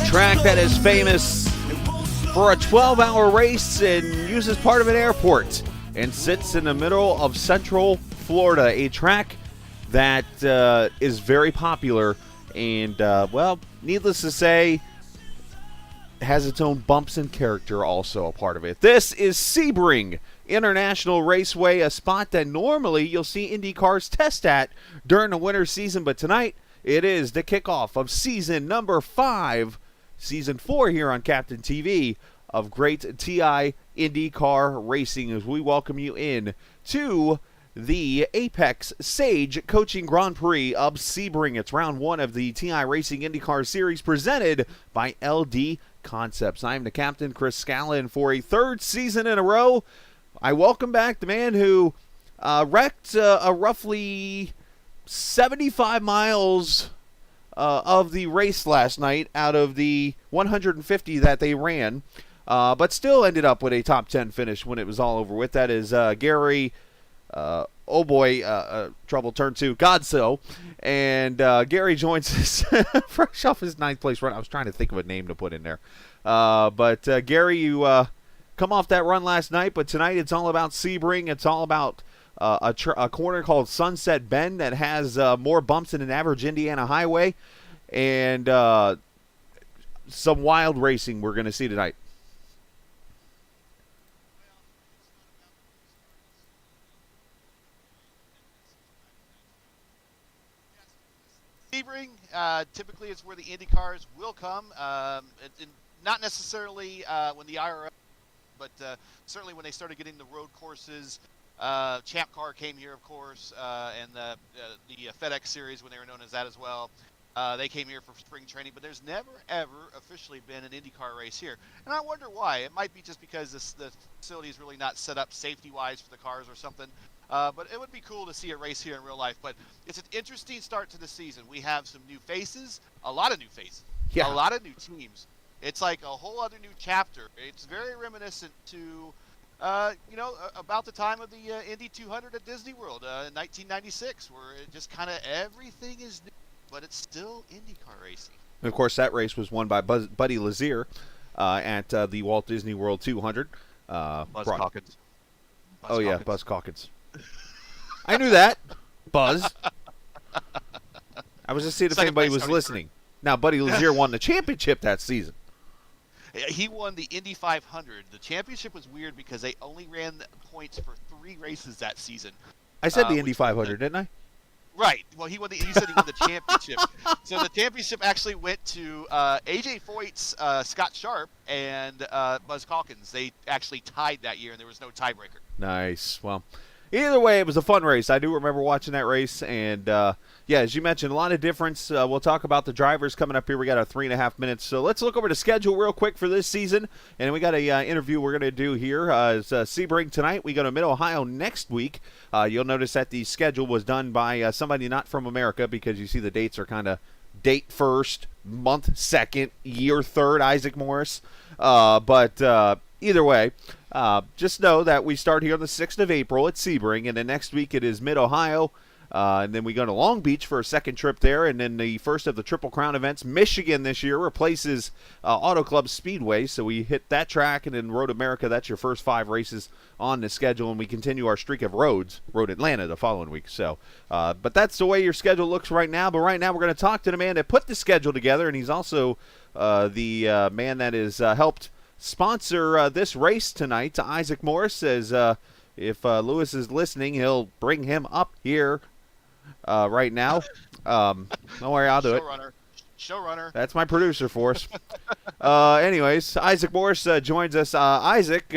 Track that is famous for a 12-hour race and uses part of an airport and sits in the middle of Central Florida. A track that is very popular and, well, needless to say, has its own bumps and character also a part of it. This is Sebring International Raceway, a spot that normally you'll see Indy cars test at during the winter season, but tonight it is the kickoff of season number 5. Season 4 here on Captain TV of great TI IndyCar racing as we welcome you in to the Apex Sage Coaching Grand Prix of Sebring. It's round 1 of the TI Racing IndyCar Series presented by LD Concepts. I'm the captain, Chris Scallon, for a 3rd season in a row. I welcome back the man who wrecked a roughly 75 miles of the race last night out of the 150 that they ran, but still ended up with a top 10 finish when it was all over with. That is Gary, trouble turn 2, Godso, and Gary joins us fresh off his 9th place run. I was trying to think of a name to put in there, but Gary, you come off that run last night, but tonight it's all about Sebring. It's all about a corner called Sunset Bend that has more bumps than an average Indiana highway, and some wild racing we're going to see tonight. Sebring typically is where the Indy cars will come, not necessarily when the IRL, but certainly when they started getting the road courses. Champ Car came here, of course, and the FedEx Series when they were known as that as well. They came here for spring training, but there's never, ever officially been an IndyCar race here. And I wonder why. It might be just because the facility is really not set up safety-wise for the cars or something. But it would be cool to see a race here in real life. But it's an interesting start to the season. We have some new faces, a lot of new faces, a lot of new teams. It's like a whole other new chapter. It's very reminiscent to about the time of the Indy 200 at Disney World in 1996, where it just kind of everything is new, but it's still IndyCar racing. And of course, that race was won by Buddy Lazier at the Walt Disney World 200. Buzz Calkins. Buzz Calkins. I knew that. Buzz. I was just seeing if anybody was listening. Now, Buddy Lazier won the championship that season. He won the Indy 500. The championship was weird because they only ran points for 3 races that season. I said the Indy 500, didn't I? Right. Well, you said he won the championship. So the championship actually went to AJ Foyt's Scott Sharp and Buzz Calkins. They actually tied that year, and there was no tiebreaker. Nice. Well, either way, it was a fun race. I do remember watching that race, and as you mentioned, a lot of difference. We'll talk about the drivers coming up here. We got 3.5 minutes, so let's look over the schedule real quick for this season, and we got a interview we're going to do here. It's Sebring tonight. We go to Mid-Ohio next week. You'll notice that the schedule was done by somebody not from America because you see the dates are kind of date first, month second, year third, Isaac Morris. But either way, just know that we start here on the 6th of April at Sebring, and then next week it is Mid-Ohio. And then we go to Long Beach for a second trip there, and then the first of the Triple Crown events. Michigan this year replaces Auto Club Speedway, so we hit that track, and then Road America, that's your first 5 races on the schedule, and we continue our streak of Road Atlanta the following week. So, but that's the way your schedule looks right now. But right now we're going to talk to the man that put the schedule together, and he's also the man that has helped sponsor this race tonight. Isaac Morris says if Lewis is listening, he'll bring him up here right now. Don't worry, I'll do it. Showrunner. That's my producer for us. Anyways, Isaac Morris joins us. Isaac,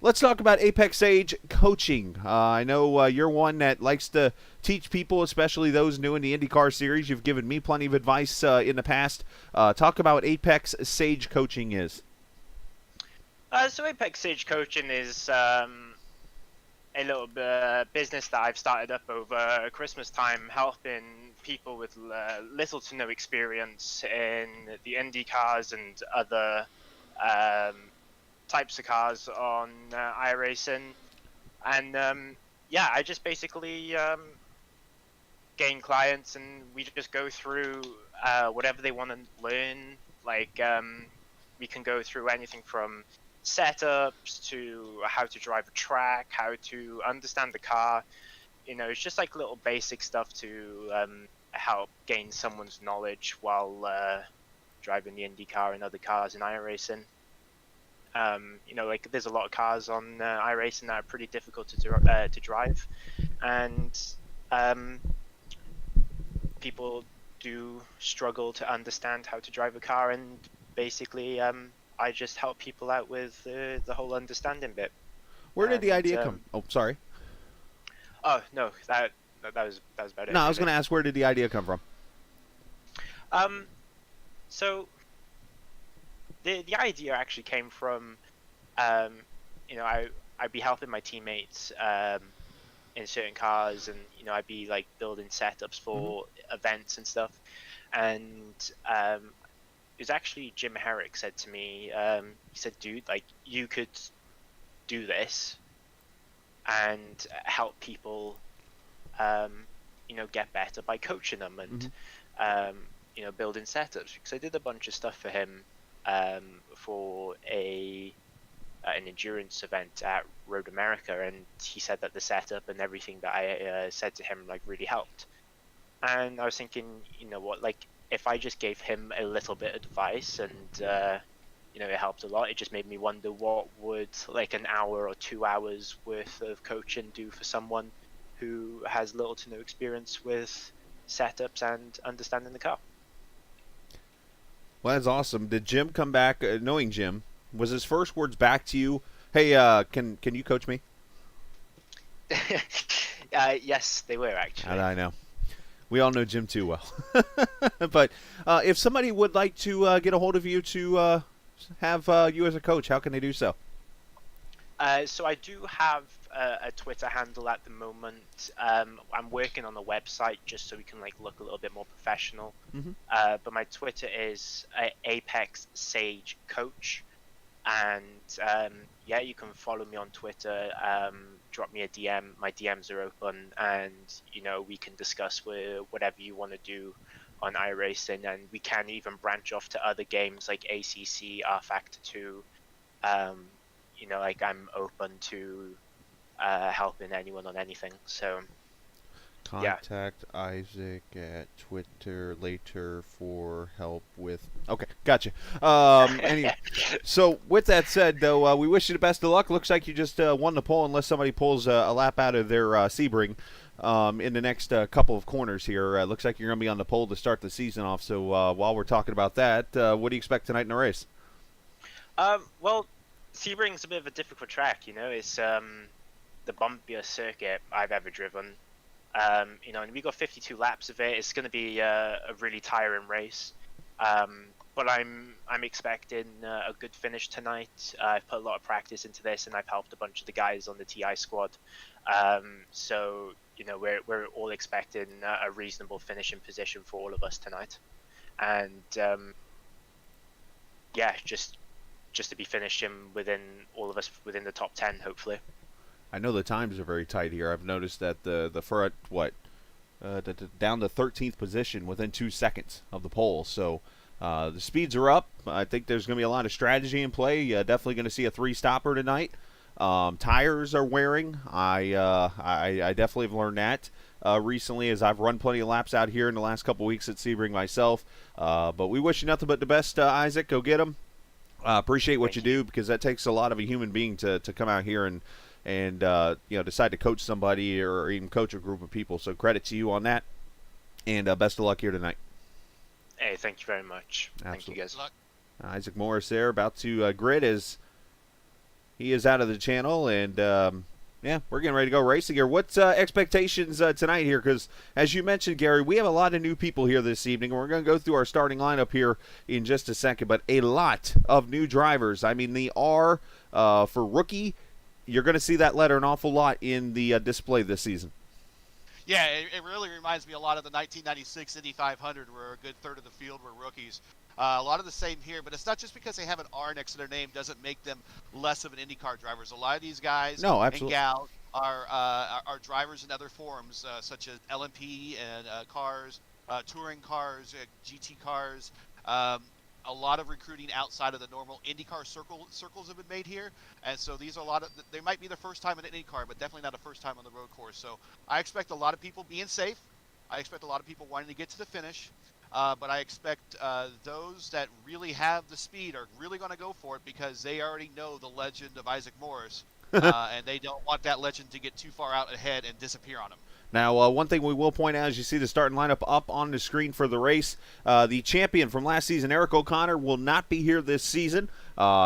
let's talk about Apex Sage coaching. I know you're one that likes to teach people, especially those new in the IndyCar series. You've given me plenty of advice in the past. Talk about what Apex Sage coaching is. So Apex Sage coaching is a little business that I've started up over Christmas time, helping people with little to no experience in the Indy cars and other types of cars on iRacing. And I just basically gain clients, and we just go through whatever they want to learn. Like we can go through anything from setups to how to drive a track, how to understand the car. It's just like little basic stuff to help gain someone's knowledge while driving the Indy car and other cars in iRacing. Like there's a lot of cars on iRacing that are pretty difficult to drive, and people do struggle to understand how to drive a car, and basically I just help people out with the whole understanding bit. Where did the idea come? Oh, sorry. Oh no, that was about it. No, I was going to ask, where did the idea come from? So the idea actually came from, I'd be helping my teammates in certain cars, and I'd be like building setups for events and stuff, and it was actually Jim Herrick said to me, he said, dude, like you could do this and help people, get better by coaching them and, building setups. Because I did a bunch of stuff for him for an endurance event at Road America, and he said that the setup and everything that I said to him like really helped. And I was thinking, like if I just gave him a little bit of advice and it helped a lot, it just made me wonder what would like an hour or 2 hours worth of coaching do for someone who has little to no experience with setups and understanding the car. Well, that's awesome. Did Jim come back, knowing Jim, was his first words back to you, hey, can you coach me? Yes, they were actually. I know. We all know Jim too well. But if somebody would like to get a hold of you to have you as a coach, how can they do so? So I do have a Twitter handle at the moment. I'm working on a website just so we can like look a little bit more professional. But my Twitter is Apex Sage Coach, and you can follow me on Twitter. Drop me a DM. My DMs are open, and we can discuss whatever you want to do on iRacing, and we can even branch off to other games like ACC, R Factor 2. Like I'm open to helping anyone on anything. So contact Isaac at Twitter later for help with. Okay, gotcha. Anyway, so with that said, though, we wish you the best of luck. Looks like you just won the pole, unless somebody pulls a lap out of their Sebring in the next couple of corners here. Looks like you're going to be on the pole to start the season off. So while we're talking about that, what do you expect tonight in the race? Well, Sebring's a bit of a difficult track. It's the bumpiest circuit I've ever driven. And we got 52 laps of it. It's going to be a really tiring race. But I'm expecting a good finish tonight. I've put a lot of practice into this, and I've helped a bunch of the guys on the TI squad. So you know, we're all expecting a reasonable finishing position for all of us tonight, and yeah, just to be finishing within all of us within the top 10, hopefully. I know the times are very tight here. I've noticed that the front down to 13th position within 2 seconds of the pole. So the speeds are up. I think there's going to be a lot of strategy in play. Definitely going to see a 3-stopper tonight. Tires are wearing. I definitely have learned that recently, as I've run plenty of laps out here in the last couple weeks at Sebring myself. But we wish you nothing but the best, Isaac. Go get them. Appreciate what you do, because that takes a lot of a human being to come out here and decide to coach somebody or even coach a group of people. So credit to you on that, and best of luck here tonight. Hey, thank you very much. Absolutely. Thank you, guys. Isaac Morris there, about to grid as he is out of the channel, and yeah, we're getting ready to go racing here. What's expectations tonight here? Because as you mentioned, Gary, we have a lot of new people here this evening. We're going to go through our starting lineup here in just a second, but a lot of new drivers. I mean, the R for rookie, you're going to see that letter an awful lot in the display this season. Yeah, it really reminds me a lot of the 1996 Indy 500, where a good third of the field were rookies. A lot of the same here, but it's not just because they have an R next to their name doesn't make them less of an IndyCar drivers. A lot of these guys and gals are drivers in other forms, such as LMP and cars, touring cars, GT cars. A lot of recruiting outside of the normal IndyCar circles have been made here, and so these are they might be their first time in an IndyCar, but definitely not a first time on the road course. So I expect a lot of people being safe. I expect a lot of people wanting to get to the finish, but I expect those that really have the speed are really going to go for it, because they already know the legend of Isaac Morris, and they don't want that legend to get too far out ahead and disappear on them. Now, one thing we will point out, as you see the starting lineup up on the screen for the race, the champion from last season, Eric O'Connor, will not be here this season.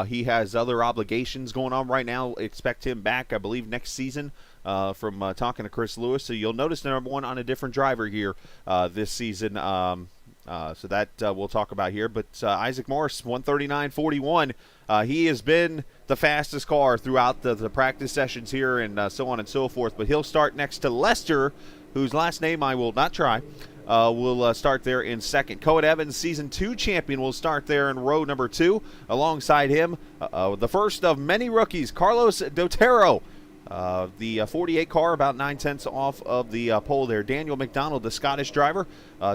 He has other obligations going on right now. Expect him back, I believe, next season from talking to Chris Lewis. So you'll notice the number one on a different driver here this season. So that we'll talk about here. But Isaac Morris, 139.41. He has been the fastest car throughout the practice sessions here, and so on and so forth. But he'll start next to Lester, whose last name I will not try. Will start there in second. Cohen Evans, Season 2 champion, will start there in row number 2. Alongside him, the first of many rookies, Carlos Dotero. The 48 car, about 9/10 off of the pole there. Daniel McDonald, the Scottish driver,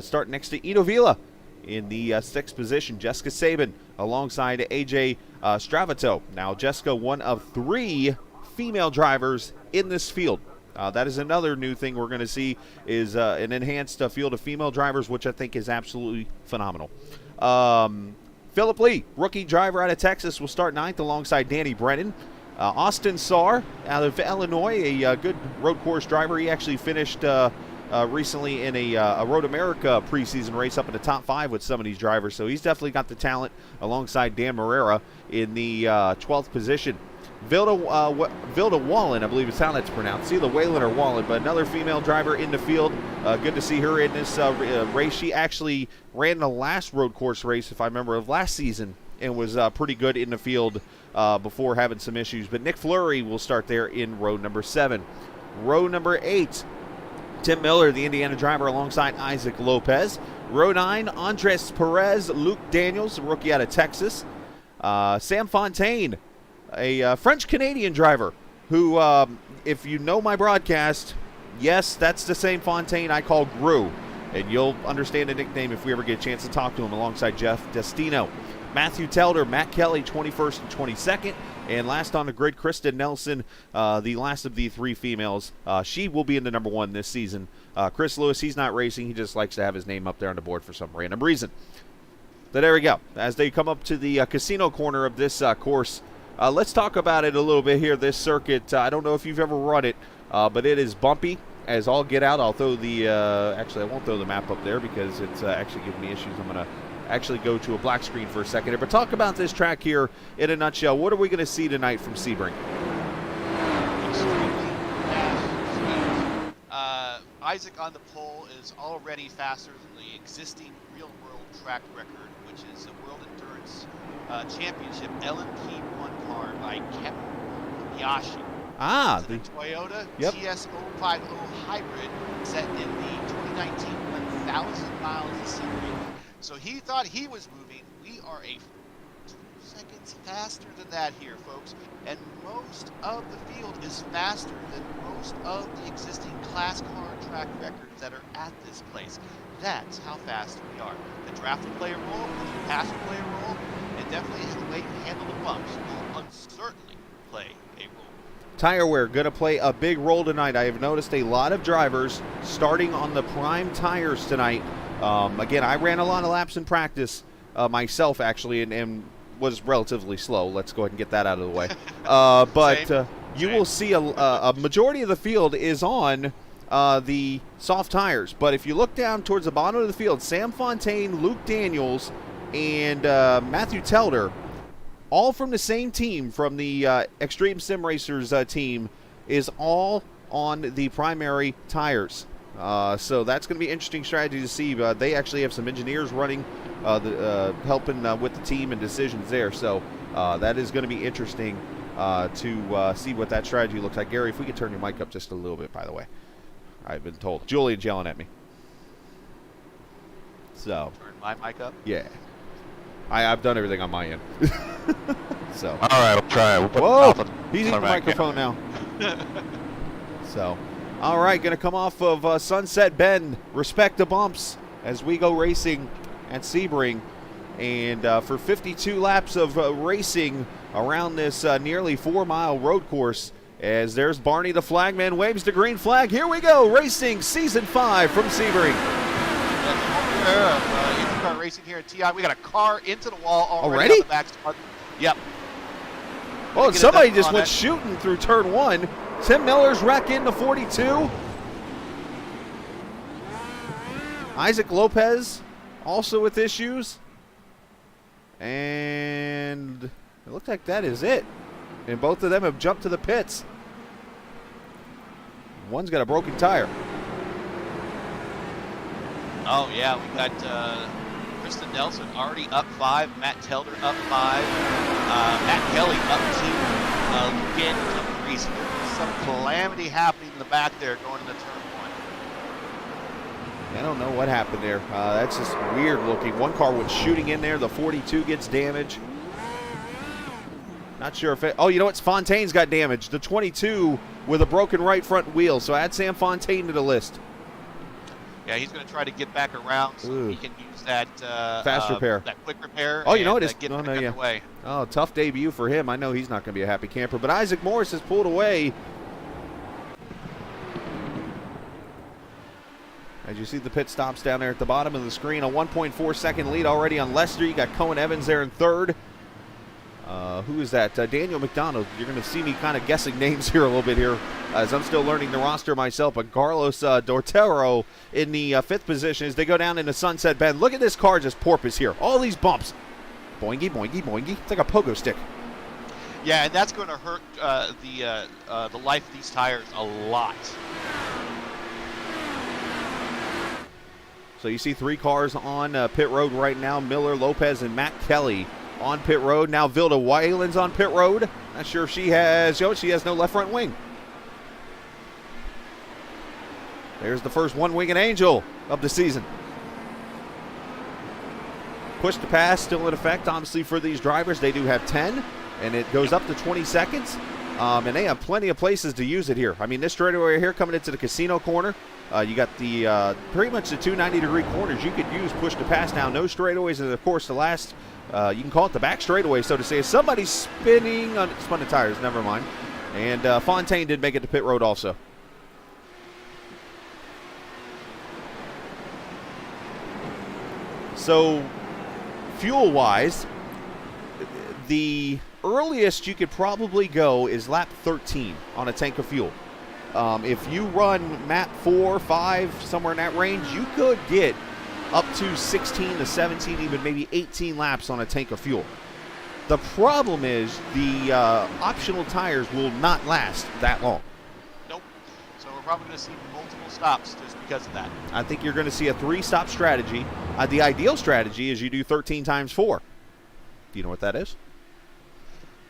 starting next to Ino Vila in the 6th position. Jessica Sabin alongside AJ Stravato. Now, Jessica, one of 3 female drivers in this field. That is another new thing we're going to see, is an enhanced field of female drivers, which I think is absolutely phenomenal. Philip Lee, rookie driver out of Texas, will start 9th alongside Danny Brennan. Austin Sarr out of Illinois, a good road course driver. He actually finished recently in a Road America preseason race up in the top 5 with some of these drivers. So he's definitely got the talent, alongside Dan Morera in the 12th position. Vilda Wallen, I believe is how that's pronounced. Sela Whalen or Wallen, but another female driver in the field. Good to see her in this race. She actually ran the last road course race, if I remember, of last season, and was pretty good in the field before having some issues. But Nick Fleury will start there in row number 7. Row number 8, Tim Miller, the Indiana driver, alongside Isaac Lopez. Row 9, Andres Perez, Luke Daniels, a rookie out of Texas. Sam Fontaine, a French-Canadian driver who, if you know my broadcast, yes, that's the same Fontaine I call Gru. And you'll understand the nickname if we ever get a chance to talk to him, alongside Jeff Destino. Matthew Telder, Matt Kelly, 21st and 22nd. And last on the grid, Kristen Nelson, the last of the 3 females. She will be in the number 1 this season. Chris Lewis, he's not racing. He just likes to have his name up there on the board for some random reason. But there we go. As they come up to the casino corner of this course, let's talk about it a little bit here, this circuit. I don't know if you've ever run it, but it is bumpy as all get out. I'll throw the, actually I won't throw the map up there because it's actually giving me issues. I'm going to actually go to a black screen for a second here. But talk about this track here in a nutshell. What are we going to see tonight from Sebring? Extremely fast. Isaac on the pole is already faster than the existing real-world track record, which is a World Endurance Championship LMP1 car by Kevin Yashi. Ah, the Toyota Yep. TS050 hybrid set in the 2019 1,000 miles of Sebring. So he thought he was moving. We are a 2 seconds faster than that here, folks. And most of the field is faster than most of the existing class car track records that are at this place. That's how fast we are. The draft will play a role, the pass will play a role, and definitely the way we handle the bumps will uncertainly play a role. Tire wear going to play a big role tonight. I have noticed a lot of drivers starting on the prime tires tonight. Again, I ran a lot of laps in practice myself, actually, and was relatively slow. Let's go ahead and get that out of the way. But you will see a majority of the field is on the soft tires. But if you look down towards the bottom of the field, Sam Fontaine, Luke Daniels, and Matthew Telder, all from the same team, from the Extreme Sim Racers team, is all on the primary tires. So that's going to be an interesting strategy to see. They actually have some engineers running, helping with the team and decisions there. So that is going to be interesting to see what that strategy looks like. Gary, if we could turn your mic up just a little bit, by the way. I've been told. Julian's yelling at me. So. Turn my mic up? Yeah. I've done everything on my end. So. All right, we'll try it. We'll put Whoa! He's eating the microphone now. So. All right, going to come off of Sunset Bend. Respect the bumps as we go racing at Sebring. And for 52 laps of racing around this nearly 4-mile road course, as there's Barney the flagman, waves the green flag. Here we go, racing season 5 from Sebring. IndyCar racing here at TI. We got a car into the wall Already? on the back spot. Yep. Oh, and somebody just went shooting through turn 1. Tim Miller's wreck into 42. Isaac Lopez also with issues. And it looks like that is it. And both of them have jumped to the pits. One's got a broken tire. Oh, yeah, we got Kristen Nelson already up 5, Matt Telder up 5, Matt Kelly up 2, Luke Daniels up 3. So there's some calamity happening in the back there going into turn 1. I don't know what happened there. That's just weird looking. One car went shooting in there. The 42 gets damaged. Not sure if it... Oh, you know what? Fontaine's got damaged. The 22 with a broken right front wheel. So add Sam Fontaine to the list. Yeah, he's going to try to get back around so he can use that fast repair. that quick repair. Oh, you know what? Get away. Oh, tough debut for him. I know he's not going to be a happy camper. But Isaac Morris has pulled away. As you see the pit stops down there at the bottom of the screen, a 1.4 second lead already on Lester. You got Cohen Evans there in third. Who is that? Daniel McDonald. You're going to see me kind of guessing names here a little bit here as I'm still learning the roster myself. But Carlos Dortero in the 5th position as they go down into Sunset Bend. Look at this car just porpoise here. All these bumps. Boingy, boingy, boingy. It's like a pogo stick. Yeah, and that's going to hurt the life of these tires a lot. So you see 3 cars on pit road right now. Miller, Lopez, and Matt Kelly on pit road. Now Vilda Wayland's on pit road. Not sure if she has, she has no left front wing. There's the first one-winged angel of the season. Push to pass still in effect, obviously, for these drivers. They do have 10, and it goes up to 20 seconds. And they have plenty of places to use it here. I mean, this straightaway here coming into the casino corner, you got the pretty much the 2 90-degree corners you could use push to pass now. No straightaways, and of course the last, you can call it the back straightaway, so to say. Somebody's spun the tires, never mind. And Fontaine did make it to pit road also. So, fuel-wise, the earliest you could probably go is lap 13 on a tank of fuel. If you run map 4, 5, somewhere in that range, you could get up to 16 to 17, even maybe 18 laps on a tank of fuel. The problem is the optional tires will not last that long. Nope. So we're probably going to see multiple stops just because of that. I think you're going to see a 3-stop strategy. The ideal strategy is you do 13 times 4. Do you know what that is?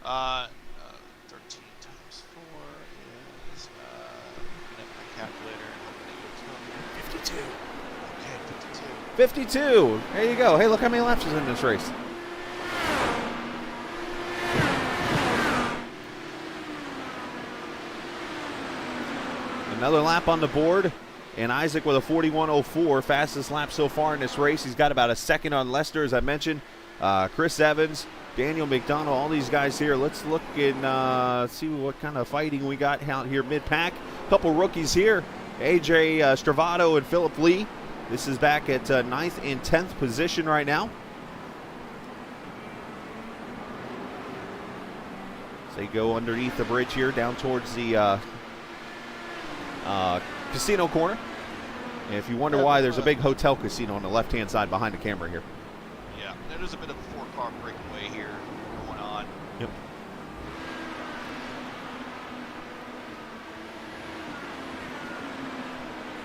13 times 4 52. There you go. Hey, look how many laps is in this race. Another lap on the board, and Isaac with a 41.04, fastest lap so far in this race. He's got about a second on Lester, as I mentioned. Chris Evans, Daniel McDonald, all these guys here. Let's look and see what kind of fighting we got out here mid-pack. A couple rookies here, AJ Stravato and Philip Lee. This is back at 9th and 10th position right now. So they go underneath the bridge here, down towards the casino corner. And if you wonder why, there's a big hotel casino on the left-hand side behind the camera here. Yeah, there's a bit of a four-car breakaway here going on. Yep.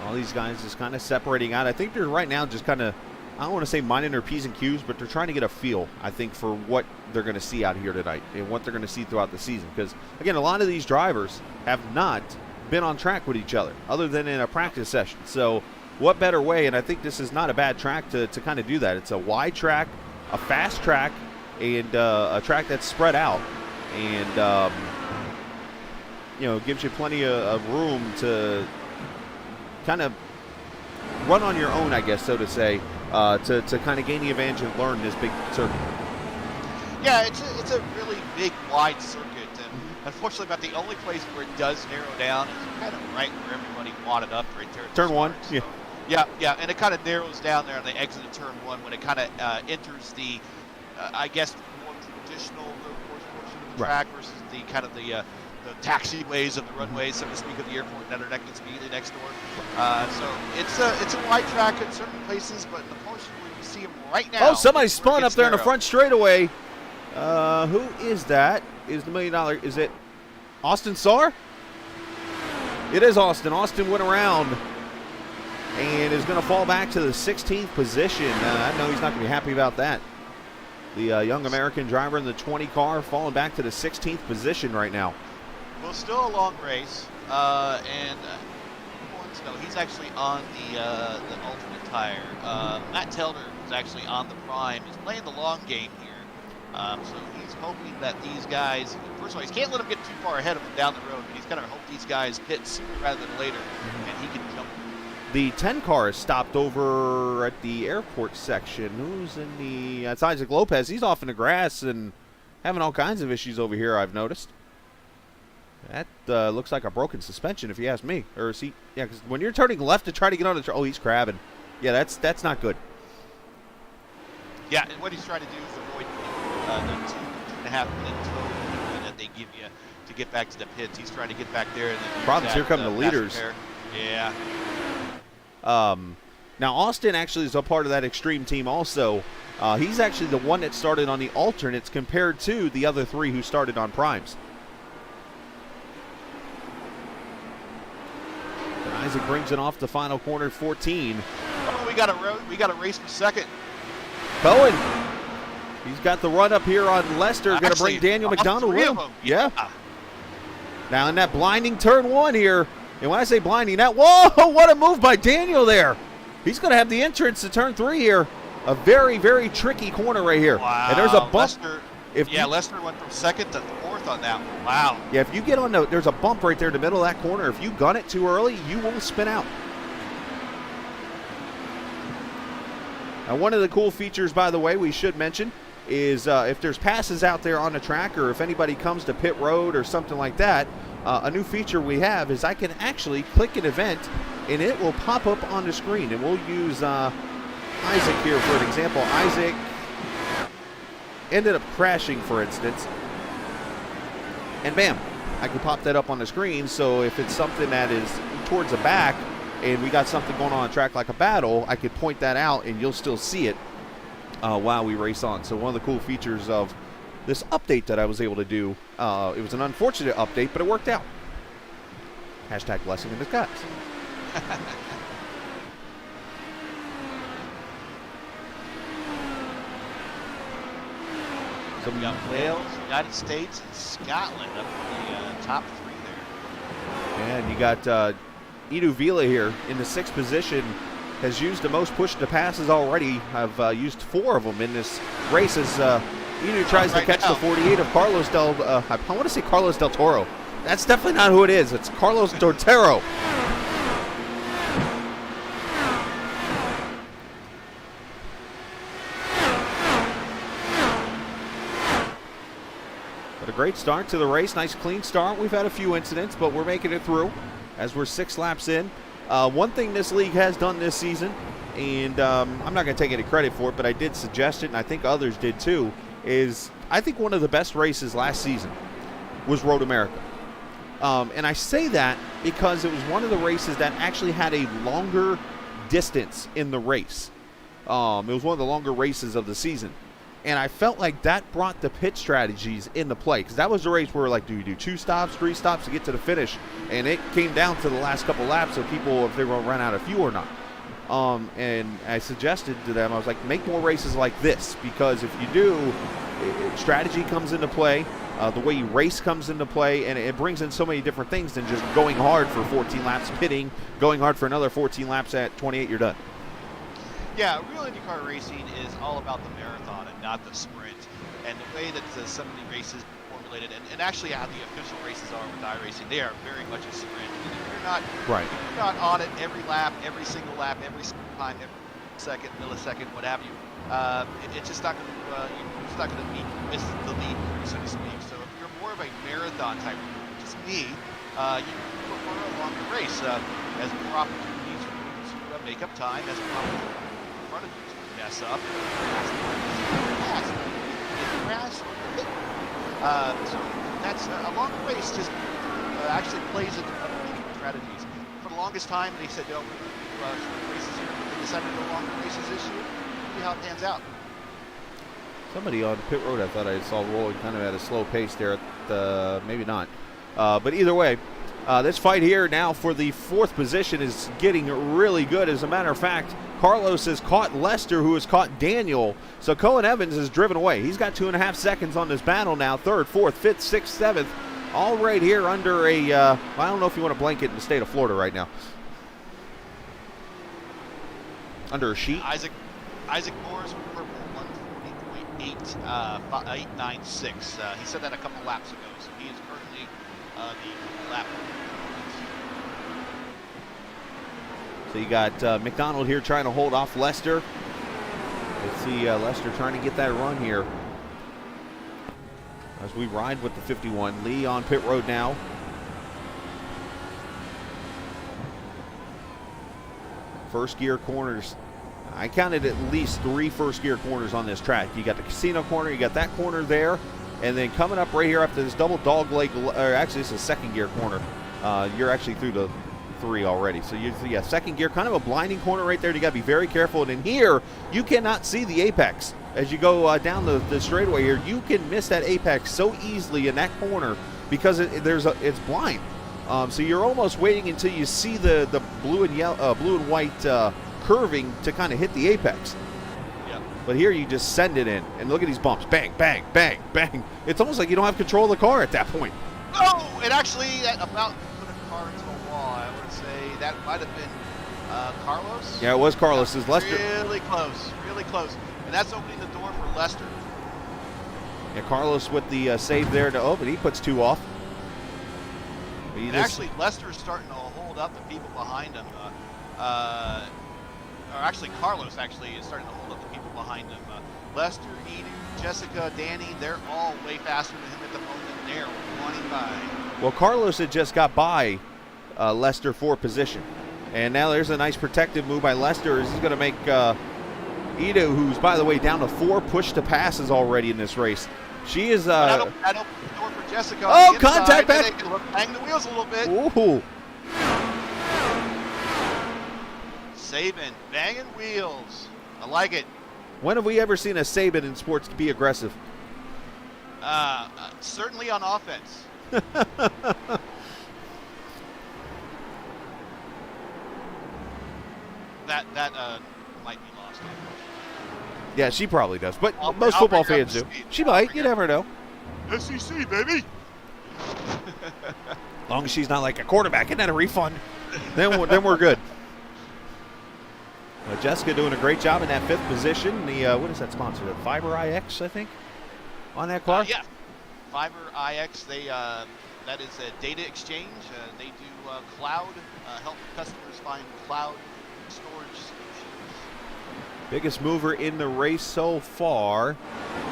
All these guys just kind of separating out. I think they're right now just kind of, I don't want to say minding their P's and Q's, but they're trying to get a feel, I think, for what they're going to see out here tonight and what they're going to see throughout the season. Because, again, a lot of these drivers have not been on track with each other other than in a practice session. So what better way, and I think this is not a bad track to kind of do that. It's a wide track, a fast track, and a track that's spread out, and you know, gives you plenty of room to kind of run on your own, I guess, so to say, to kind of gain the advantage and learn this big circuit. Yeah, it's a really big, wide circuit, and unfortunately, about the only place where it does narrow down is kind of right where everybody wadded up right there. Turn one, yeah. Yeah, and it kind of narrows down there on the exit of turn one when it kind of enters the, I guess, more traditional road course portion of the track versus the kind of the taxiways of the runways, so to speak, of the airport that are immediately next door. So it's a wide track in certain places, but unfortunately, we see them right now. Oh, somebody spun up there in the narrow. front straightaway. Who is that? Is the $1 million? Is it Austin Sarr? It is Austin. Austin went around and is going to fall back to the 16th position. I know he's not going to be happy about that. The young American driver in the 20 car falling back to the 16th position right now. Well, still a long race, and no, he's actually on the alternate tire. Matt Telder is actually on the prime. He's playing the long game here. So he's hoping that these guys, first of all, he can't let them get too far ahead of him down the road, but he's going to hope these guys pit sooner rather than later, and he can jump. The 10 car is stopped over at the airport section. Who's in the, it's Isaac Lopez. He's off in the grass and having all kinds of issues over here, I've noticed. That looks like a broken suspension, if you ask me. Or is he, yeah, because when you're turning left to try to get on the, oh, he's crabbing. Yeah, that's not good. Yeah, and what he's trying to do is avoid the 2.5 minute total that they give you to get back to the pits. He's trying to get back there. And then problems, here come the leaders. Yeah. Now, Austin actually is a part of that extreme team also. He's actually the one that started on the alternates compared to the other three who started on primes. And Isaac brings it off the final corner, 14. Oh, we got a race for second. Cohen, he's got the run up here on Lester. Going to bring Daniel McDonald with him. Yeah. Now in that blinding turn one here, and when I say blinding, that, whoa, what a move by Daniel there. He's going to have the entrance to turn 3 here. A very, very tricky corner right here. Wow. And there's a bump. Lester went from second to fourth on that one. Wow. Yeah, if you get on the, there's a bump right there in the middle of that corner. If you gun it too early, you will spin out. Now, one of the cool features, by the way, we should mention is if there's passes out there on the track or if anybody comes to pit road or something like that, a new feature we have is I can actually click an event and it will pop up on the screen. And we'll use Isaac here for an example. Isaac ended up crashing, for instance, and bam, I can pop that up on the screen. So if it's something that is towards the back and we got something going on a track like a battle, I could point that out and you'll still see it while we race on. So one of the cool features of this update that I was able to do, it was an unfortunate update, but it worked out. Hashtag blessing in disguise. So we got Wales, United States, and Scotland up in the top 3 there. And you got Edu Vila here in the 6th position. has used the most push to passes already. I've used 4 of them in this race as Indy tries to catch the 48 of Carlos I want to say Carlos Del Toro. That's definitely not who it is. It's Carlos Tortero. But a great start to the race. Nice clean start. We've had a few incidents, but we're making it through as we're 6 laps in. One thing this league has done this season, and I'm not going to take any credit for it, but I did suggest it, and I think others did too, is I think one of the best races last season was Road America. And I say that because it was one of the races that actually had a longer distance in the race. It was one of the longer races of the season. And I felt like that brought the pit strategies into play, because that was the race where, like, do you do 2 stops, 3 stops to get to the finish? And it came down to the last couple laps of people if they were going to run out of fuel or not. And I suggested to them, I was like, make more races like this, because if you do, strategy comes into play, the way you race comes into play, and it brings in so many different things than just going hard for 14 laps, pitting, going hard for another 14 laps at 28, you're done. Yeah, real IndyCar racing is all about the marathon and not the sprint. And the way that some of the races formulated, and actually how the official races are with iRacing, they are very much a sprint. You're not on it every lap, every single lap, every single time, every second, millisecond, what have you. It's just not going to miss the lead, so to speak. So if you're more of a marathon type, which is me, you prefer a longer race, as more opportunities for you to make up time, as more opportunities in front of you to mess up. So that's a longer race. Just actually plays into other strategies. For the longest time, they said, "No, we're going to do races here." But they decided to go longer races this year. See how it pans out. Somebody on pit road I thought I saw rolling kind of at a slow pace there. Maybe not. But either way, this fight here now for the 4th position is getting really good. As a matter of fact, Carlos has caught Lester, who has caught Daniel. So Cohen Evans is driven away. He's got 2.5 seconds on this battle now. 3rd, 4th, 5th, 6th, 7th. All right here under a, I don't know if you want to blanket in the state of Florida right now. Under a sheet. Isaac Moore's purple 140.896. He said that a couple laps ago, so he is currently the lap. So you got McDonald here trying to hold off Lester. Let's see Lester trying to get that run here as we ride with the 51. Lee on pit road now. First gear corners. I counted at least 3 first gear corners on this track. You got the casino corner, you got that corner there, and then coming up right here after this double dog leg, or actually this is a second gear corner. You're actually through the 3 already. So yeah, second gear, kind of a blinding corner right there. You got to be very careful. And in here, you cannot see the apex as you go down the straightaway here. You can miss that apex so easily in that corner because it's blind. So you're almost waiting until you see the blue and white curving to kind of hit the apex. Yep. But here you just send it in, and look at these bumps. Bang, bang, bang, bang. It's almost like you don't have control of the car at that point. Oh, it actually about put a car into a wall. I would say that might have been Carlos. Yeah, it was Carlos's. Lester. Really close, really close. And that's opening the door for Lester. Yeah, Carlos with the save there to open. He puts 2 off. And actually, Lester is starting to hold up the people behind him. Or actually, Carlos actually is starting to hold up the people behind him. Lester, Eden, Jessica, Danny, they're all way faster than him at the moment. They're running by. Well, Carlos had just got by Lester for position. And now there's a nice protective move by Lester. He's going to make Ida, who's, by the way, down to 4 push-to-passes already in this race. She is... that opens the door for Jessica. Oh, contact back. They can bang the wheels a little bit. Ooh. Saban, banging wheels. I like it. When have we ever seen a Saban in sports to be aggressive? Certainly on offense. that might be lost. Yeah, she probably does. But I'll most football bring up fans do. the speed. She might. You never know. SEC, baby. As long as she's not like a quarterback, isn't that a refund? then we're good. Jessica doing a great job in that 5th position. The what is that sponsor? The Fiber IX, I think, on that car. Yeah, Fiber IX. They that is a data exchange. They do cloud, help customers find cloud storage solutions. Biggest mover in the race so far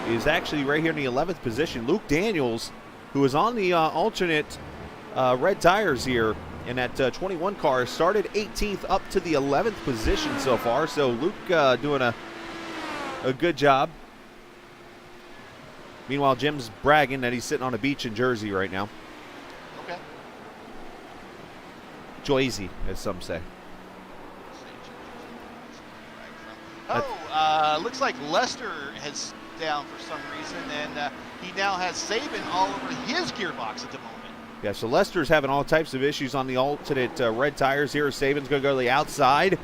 is actually right here in the 11th position. Luke Daniels, who is on the alternate red tires here in that 21 car, started 18th up to the 11th position so far. So Luke doing a good job. Meanwhile, Jim's bragging that he's sitting on a beach in Jersey right now. Okay. Joyzy, as some say. Looks like Lester has down for some reason, and he now has Saban all over his gearbox at the moment. Yeah, so Lester's having all types of issues on the alternate red tires here. Saban's going to go to the outside.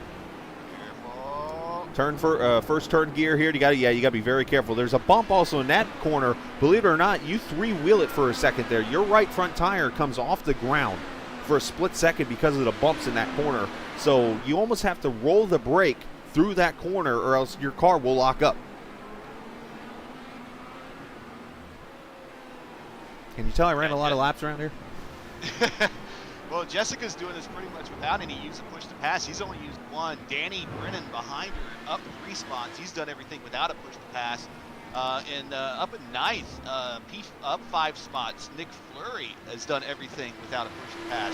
Careful. Turn for first turn gear here. You got to be very careful. There's a bump also in that corner. Believe it or not, you three-wheel it for a second there. Your right front tire comes off the ground for a split second because of the bumps in that corner. So you almost have to roll the brake through that corner or else your car will lock up. Can you tell I ran a lot of laps around here? Well, Jessica's doing this pretty much without any use of push to pass. He's only used one. Danny Brennan behind her, up 3 spots. He's done everything without a push to pass. And up in 9th, up 5 spots. Nick Fleury has done everything without a push to pass.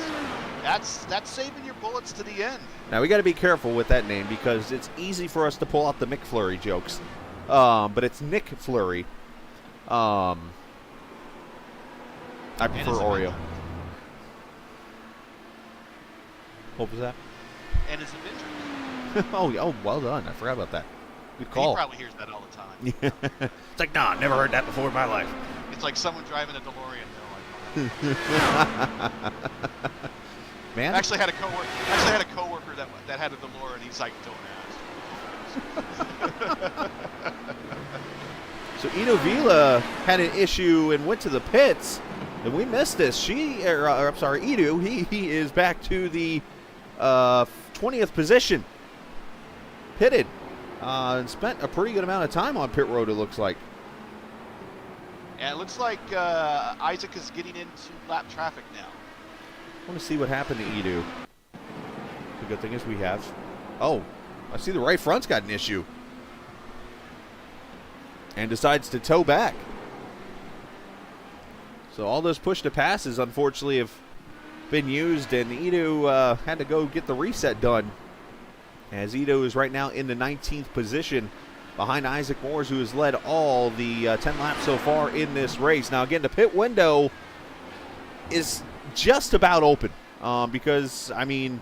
So that's saving your bullets to the end. Now we got to be careful with that name because it's easy for us to pull out the Mick Fleury jokes, but it's Nick Fleury. I prefer Oreo. What was that? And his Avenger. oh, well done. I forgot about that. Good call. He probably hears that all the time. It's like, nah, never heard that before in my life. It's like someone driving a DeLorean. Man. I actually had a coworker that had a DeLorean. He's like, don't ask. So Ino Vila had an issue and went to the pits, and we missed this. Edu, he is back to the 20th position, pitted, and spent a pretty good amount of time on pit road, it looks like. Yeah, it looks like Isaac is getting into lap traffic now. I want to see what happened to Edu. The good thing is we have... Oh, I see the right front's got an issue. And decides to tow back. So all those push to passes, unfortunately, have been used, and Edu had to go get the reset done. As Edu is right now in the 19th position behind Isaac Moores, who has led all the 10 laps so far in this race. Now, again, the pit window is just about open because, I mean,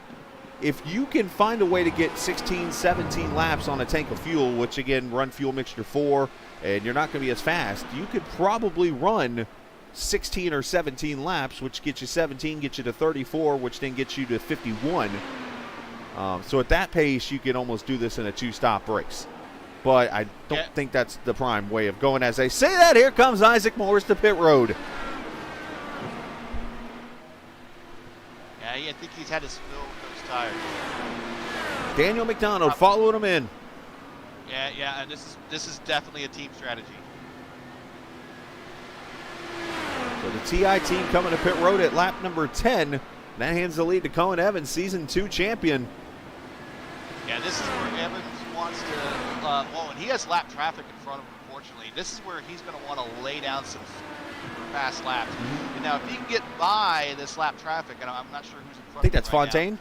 if you can find a way to get 16, 17 laps on a tank of fuel, which, again, run fuel mixture 4, and you're not going to be as fast, you could probably run 16 or 17 laps, which gets you 17, gets you to 34, which then gets you to 51. So at that pace, you can almost do this in a 2-stop race. But I don't think that's the prime way of going. As I say that, here comes Isaac Morris to pit road. Yeah, I think he's had to spill those tires. Daniel McDonald following him in. Yeah, and this is definitely a team strategy. So the TI team coming to pit road at lap number 10. That hands the lead to Cohen Evans, Season 2 champion. Yeah, this is where Evans wants to, and he has lap traffic in front of him, unfortunately. This is where he's going to want to lay down some fast laps. Mm-hmm. And now, if he can get by this lap traffic, and I'm not sure who's in front of him. I think that's right Fontaine.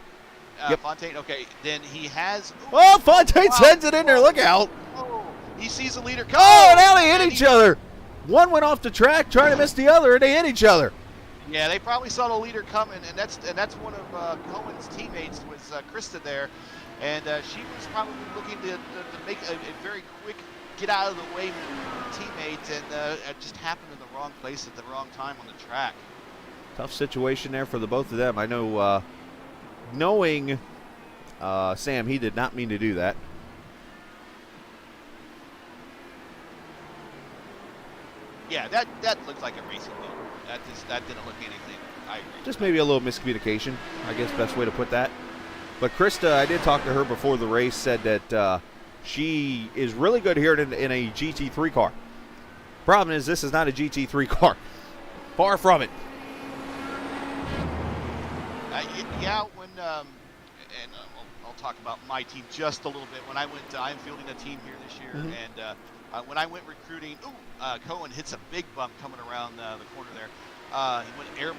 Yep. Fontaine, okay. Then he has... Oh, Fontaine sends it in there. Look out. Oh, he sees the leader coming. Oh, now they hit each other. One went off the track trying to miss the other, and they hit each other. Yeah, they probably saw the leader coming, and that's one of Cohen's teammates was Krista there, and she was probably looking to make a very quick get out of the way teammate, and it just happened in the wrong place at the wrong time on the track. Tough situation there for the both of them. I know, knowing Sam, he did not mean to do that. Yeah, that looks like a racing wheel. That didn't look anything. I agree. Just maybe a little miscommunication, I guess best way to put that. But Krista, I did talk to her before the race, said that she is really good here in a GT3 car. Problem is, this is not a GT3 car. Far from it. Yeah, and I'll talk about my team just a little bit. When I went, I'm fielding a team here this year, and when I went recruiting, Cohen hits a big bump coming around the corner there. He went airborne.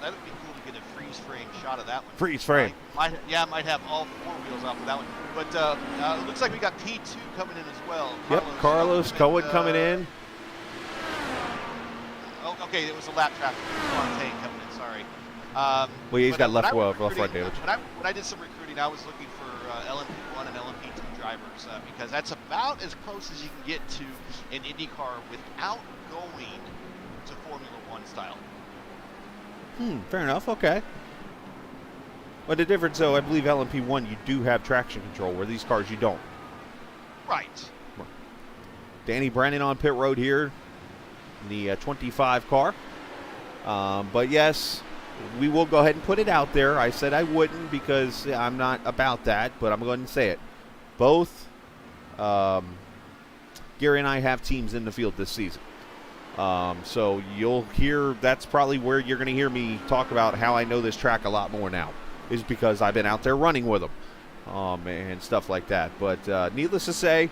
That would be cool to get a freeze frame shot of that one. Freeze frame. Might have all 4 wheels off of that one. But it looks like we got P2 coming in as well. Yep, Carlos Cohen coming in. Oh, okay, it was a lap traffic. Fontaine coming in, sorry. Well, he's got left front damage. When I did some recruiting, I was looking for LMP1 and LMP2 drivers because that's about as close as you can get to an Indy car without going to Formula One style. Fair enough. Okay. But the difference, though, I believe LMP1, you do have traction control, where these cars you don't. Right. Danny Brennan on pit road here in the 25 car. But yes, we will go ahead and put it out there. I said I wouldn't because I'm not about that, but I'm going to say it. Both Gary and I have teams in the field this season. So you'll hear, that's probably where you're going to hear me talk about how I know this track a lot more now, is because I've been out there running with them and stuff like that. But needless to say,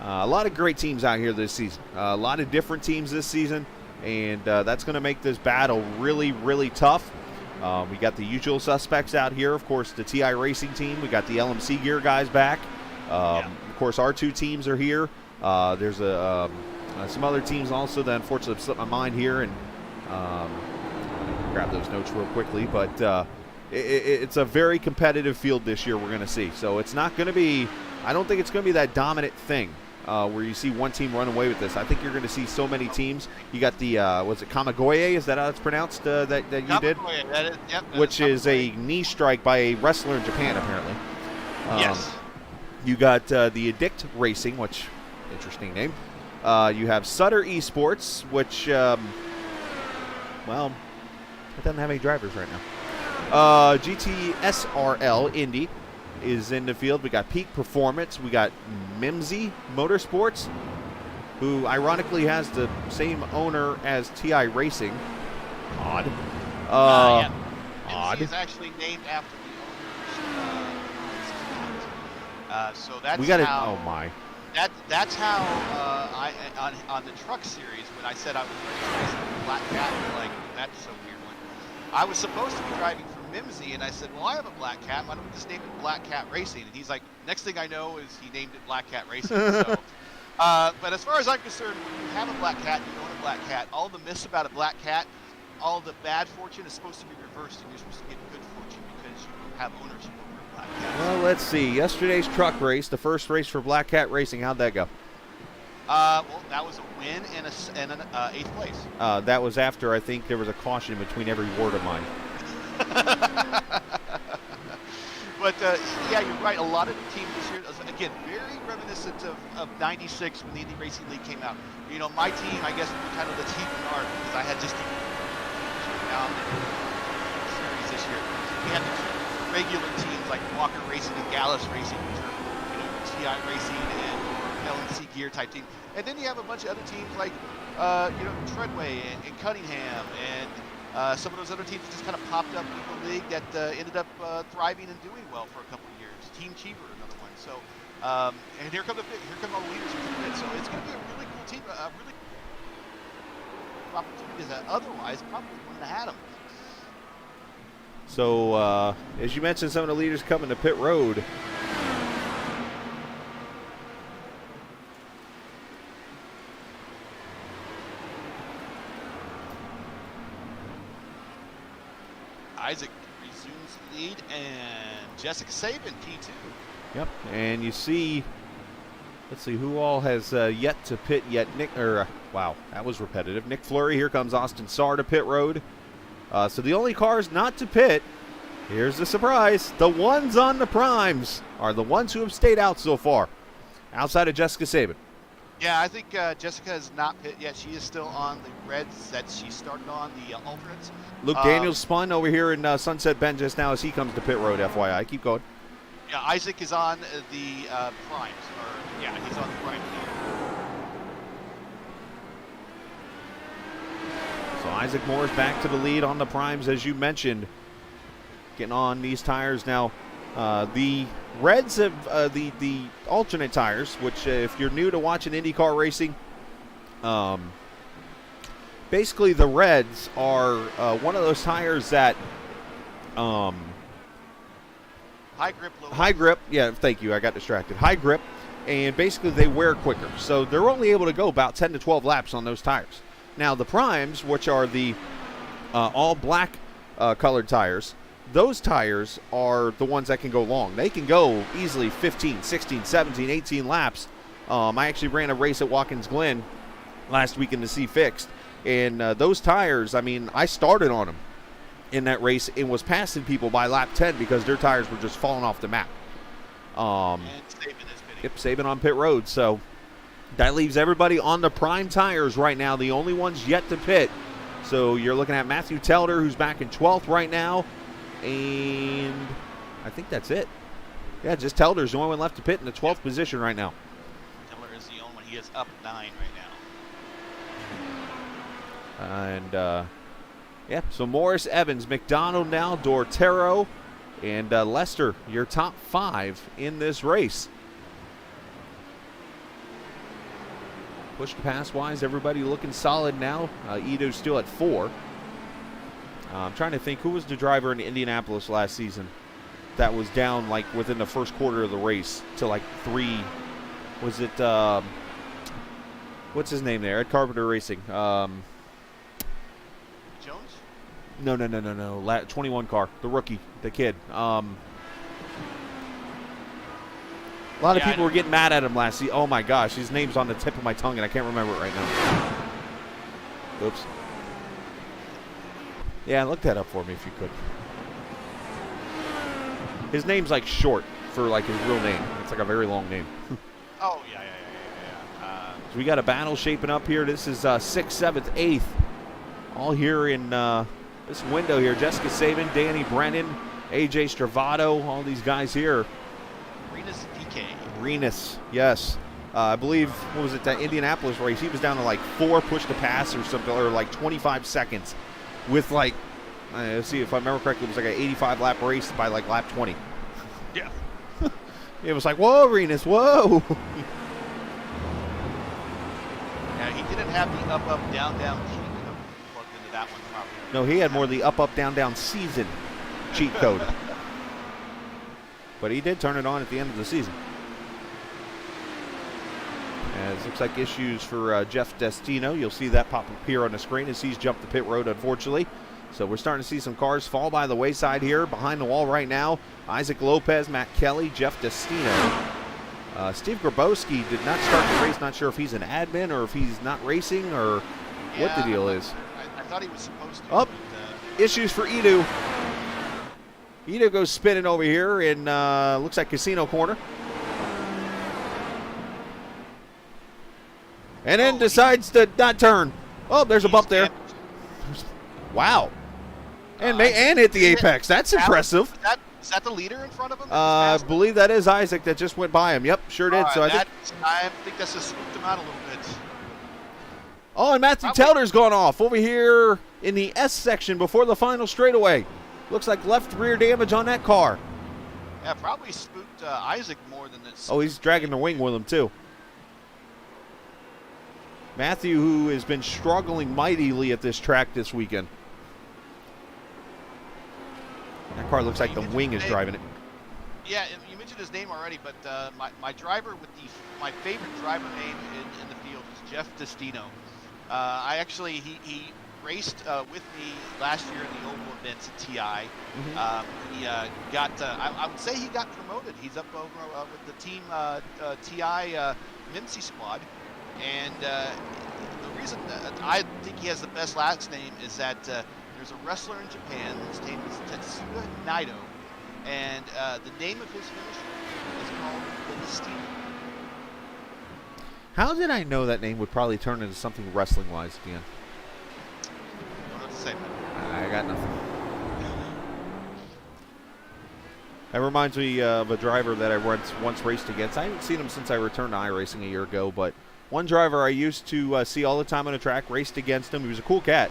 a lot of great teams out here this season. A lot of different teams this season, and that's going to make this battle really, really tough. We got the usual suspects out here. Of course, the TI Racing team. We got the LMC Gear guys back. Of course, our 2 teams are here. There's some other teams also that unfortunately slipped my mind here, and grab those notes real quickly. But it's a very competitive field this year we're going to see. So it's not going to be, I don't think it's going to be that dominant thing where you see one team run away with this. I think you're going to see so many teams. You got the, was it Kamagoye? Is that how it's pronounced that you did? That is, yep, which is a knee strike by a wrestler in Japan, apparently. Yes. You got the Addict Racing, which, interesting name. You have Sutter Esports, which, well, it doesn't have any drivers right now. GTSRL Indy is in the field. We got Peak Performance. We got Mimsy Motorsports, who ironically has the same owner as TI Racing. Odd. Yeah. Odd. Mimsy is actually named after the owner's so that's we got it. how, Oh my. That's how I on the truck series, when I said I was racing Black Cat, like, that's a weird one. I was supposed to be driving for Mimsy, and I said, well, I have a Black Cat. Why don't we just name it Black Cat Racing? And he's like, next thing I know is he named it Black Cat Racing. So, but as far as I'm concerned, when you have a Black Cat, you own a Black Cat. All the myths about a Black Cat, all the bad fortune is supposed to be reversed, and you're supposed to get good fortune because you have ownership over a Black Cat. Well, let's see. Yesterday's truck race, the first race for Black Cat Racing, how'd that go? Well, that was a win and an 8th place. That was after, I think, there was a caution between every word of mine. But, yeah, you're right. A lot of the teams this year, again, very reminiscent of 96 when the Indy Racing League came out. You know, my team, I guess, was kind of the team in art because I had just now I'm in the series this year. We had the regular teams like Walker Racing and Gallus Racing, which are, you know, TI Racing and LNC Gear type team. And then you have a bunch of other teams like, you know, Treadway and Cunningham and some of those other teams that just kind of popped up in the league that ended up thriving and doing well for a couple of years. Team Cheever, another one. So, and here come all the leaders. So it's going to be a really cool team, a really cool opportunity that otherwise probably wouldn't have had them. So, as you mentioned, some of the leaders coming to pit road. Isaac resumes the lead, and Jessica Sabin, P2. Yep, and you see, let's see who all has yet to pit yet. Wow, that was repetitive. Nick Fleury, here comes Austin Sarr to pit road. So the only cars not to pit, here's the surprise, the ones on the primes are the ones who have stayed out so far, outside of Jessica Sabin. Yeah, I think Jessica has not pit yet. She is still on the reds that she started on, the alternates. Luke Daniels spun over here in Sunset Bend just now as he comes to pit road, FYI. Keep going. Yeah, Isaac is on the primes, or yeah, he's on the prime team. So Isaac Morris back to the lead on the primes, as you mentioned, getting on these tires now. The Reds have the alternate tires, which if you're new to watching IndyCar racing, basically the Reds are one of those tires that High grip, low. high grip. Yeah, thank you. I got distracted. High grip, and basically they wear quicker. So they're only able to go about 10 to 12 laps on those tires. Now the primes, which are the all black colored tires, those tires are the ones that can go long. They can go easily 15, 16, 17, 18 laps. I actually ran a race at Watkins Glen last weekend to see fixed. And those tires, I mean, I started on them in that race and was passing people by lap 10 because their tires were just falling off the map. And Saban is bidding. Yep, Saban on pit road. So that leaves everybody on the prime tires right now, the only ones yet to pit. So you're looking at Matthew Telder, who's back in 12th right now. And I think that's it. Yeah, just Telder's the only one left to pit in the 12th position right now. Telder is the only one. He is up 9 right now. And, yeah, so Morris, Evans, McDonald now, Dortero, and Lester, your top 5 in this race. Push to pass wise, everybody looking solid now. Ito's still at 4. I'm trying to think, who was the driver in Indianapolis last season that was down like within the first quarter of the race to like 3? Was it, what's his name there? Ed Carpenter Racing. Jones? No. 21 car, the rookie, the kid. A lot of people were getting mad at him last season. Oh my gosh, his name's on the tip of my tongue and I can't remember it right now. Oops. Yeah, look that up for me if you could. His name's like short for like his real name. It's like a very long name. Oh, yeah. So we got a battle shaping up here. This is 6th, 7th, 8th. All here in this window here. Jessica Saban, Danny Brennan, AJ Stravato, all these guys here. Renus DK. Renus, yes. I believe, what was it, that Indianapolis race? He was down to like 4 push to pass or something, or like 25 seconds with like, let's see if I remember correctly, it was like an 85 lap race by like lap 20. Yeah. It was like, whoa, Renus, whoa. Yeah, he didn't have the up, down cheat code plugged into that one properly. No, he had more of the up, down season cheat code. But he did turn it on at the end of the season. As looks like issues for Jeff Destino. You'll see that pop up here on the screen as he's jumped the pit road, unfortunately. So we're starting to see some cars fall by the wayside here. Behind the wall right now, Isaac Lopez, Matt Kelly, Jeff Destino. Steve Grabowski did not start the race. Not sure if he's an admin or if he's not racing or what the deal is. I thought he was supposed to. Up. Issues for Edu. Edu goes spinning over here in looks like Casino Corner. And then decides to not turn. Oh, there's a bump there. Wow. And hit the apex. That's impressive. Is that the leader in front of him? I believe that is Isaac that just went by him. Yep, sure did. So I think that's just swooped him out a little bit. Oh, and Matthew Telder's gone off over here in the S section before the final straightaway. Looks like left rear damage on that car. Yeah, probably spooked Isaac more than this. Oh, he's dragging the wing with him, too. Matthew, who has been struggling mightily at this track this weekend. That car looks like the wing is driving it. Yeah, you mentioned his name already, but my driver with my favorite driver name in the field is Jeff Destino. He raced with me last year in the Oval events at TI. Mm-hmm. He got, I would say he got promoted. He's up over with the team TI Mimsy squad. And the reason that I think he has the best last name is that there's a wrestler in Japan. His name is Tetsuya Naito. And the name of his finisher is called the Destino. How did I know that name would probably turn into something wrestling-wise again? I don't know what to say. I got nothing. That reminds me of a driver that I once raced against. I haven't seen him since I returned to iRacing a year ago, but one driver I used to see all the time on the track, raced against him. He was a cool cat.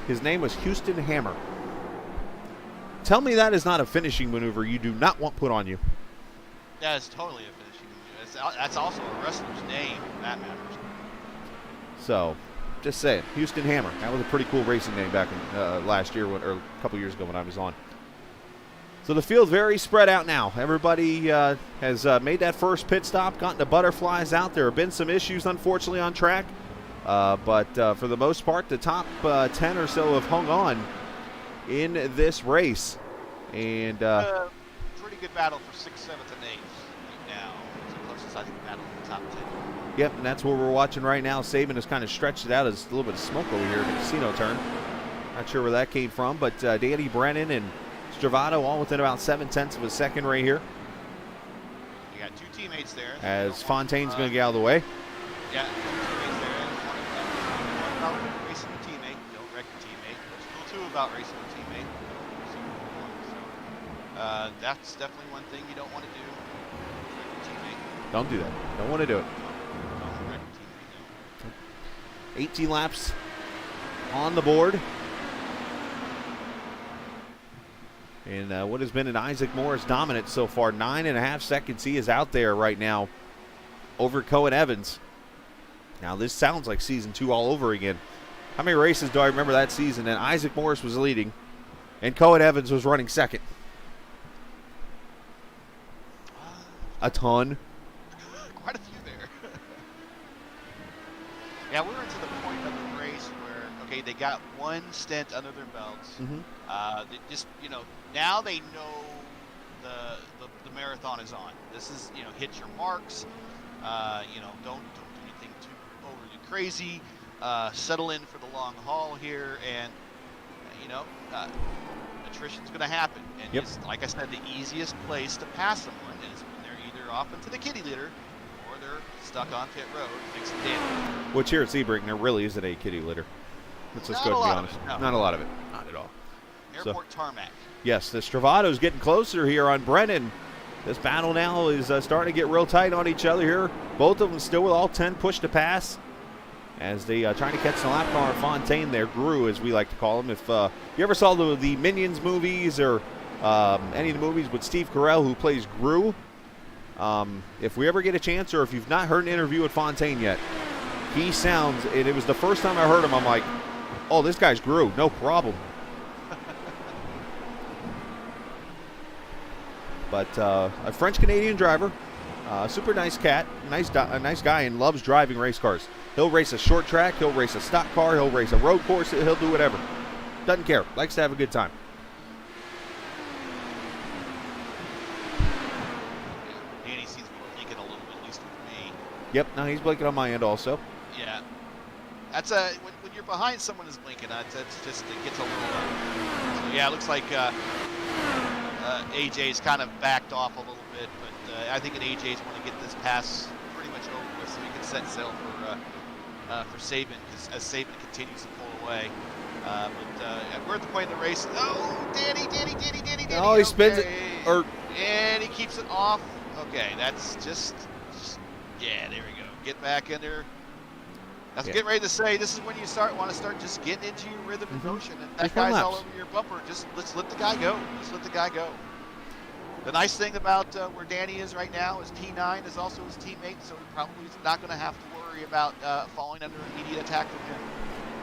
His name was Houston Hammer. Tell me that is not a finishing maneuver you do not want put on you. That is totally a finishing maneuver. That's also a wrestler's name, if that matters. So, just saying, Houston Hammer. That was a pretty cool racing name back in last year, or a couple years ago when I was on. So the field's very spread out now. Everybody has made that first pit stop, gotten the butterflies out. There have been some issues, unfortunately, on track. But for the most part, the top 10 or so have hung on in this race. And pretty good battle for 6th, 7th, and 8th right now. It's the closest, I think, battle in the top 10. Yep, and that's what we're watching right now. Saban has kind of stretched it out as a little bit of smoke over here in the casino turn. Not sure where that came from, but Danny Brennan and Stravato all within about 7/10 of a second right here. You got 2 teammates there. As Fontaine's going to get out of the way. Yeah, 2 teammates there. One about racing your teammate. Don't wreck your teammate. There's rule 2 about racing your teammate. So, that's definitely one thing you don't want to do. Wreck your teammate. Don't do that. Don't want to do it. Don't wreck your teammate, no. 18 laps on the board. And what has been an Isaac Morris dominant so far. 9.5 seconds he is out there right now over Cohen Evans. Now this sounds like season 2 all over again. How many races do I remember that season? And Isaac Morris was leading and Cohen Evans was running second. A ton. Quite a few there. Yeah, we're into the point of the race where, okay, they got one stint under their belts. They just, now they know the marathon is on. This is, hit your marks. Don't do anything too overly crazy. Settle in for the long haul here, and attrition's going to happen. And Yep. it's, like I said, the easiest place to pass someone is when they're either off into the kitty litter or they're stuck on pit road fixing damage. Which here at Sebring, there really isn't a kitty litter. Let's just go and be honest. Not a lot of it. Not at all. Airport tarmac. Yes, the Stravato's getting closer here on Brennan. This battle now is starting to get real tight on each other here. Both of them still with all 10 push to pass as they trying to catch the lap car. Fontaine there, Gru as we like to call him. If you ever saw the Minions movies or any of the movies with Steve Carell who plays Gru, if we ever get a chance or if you've not heard an interview with Fontaine yet, he sounds, and it was the first time I heard him, I'm like, oh, this guy's Gru, no problem. But a French-Canadian driver, super nice cat, a nice guy, and loves driving race cars. He'll race a short track, he'll race a stock car, he'll race a road course, he'll do whatever. Doesn't care, likes to have a good time. Danny seems to be blinking a little bit, at least with me. Yep, no, he's blinking on my end also. Yeah. That's when you're behind someone who's blinking, that's just, it gets a little, so yeah, it looks like AJ's kind of backed off a little bit, but I think AJ's want to get this pass pretty much over with so he can set sail for Saban, as Saban continues to pull away. But we're at the point in the race. Oh, Danny. Oh, he spins it, and he keeps it off. Okay, that's just yeah, there we go. Get back in there. That's getting ready to say. This is when you want to start just getting into your rhythm and motion. And that guy's all over your bumper. Just let's let the guy go. The nice thing about where Danny is right now is P9 is also his teammate, so he probably is not going to have to worry about falling under immediate attack from him.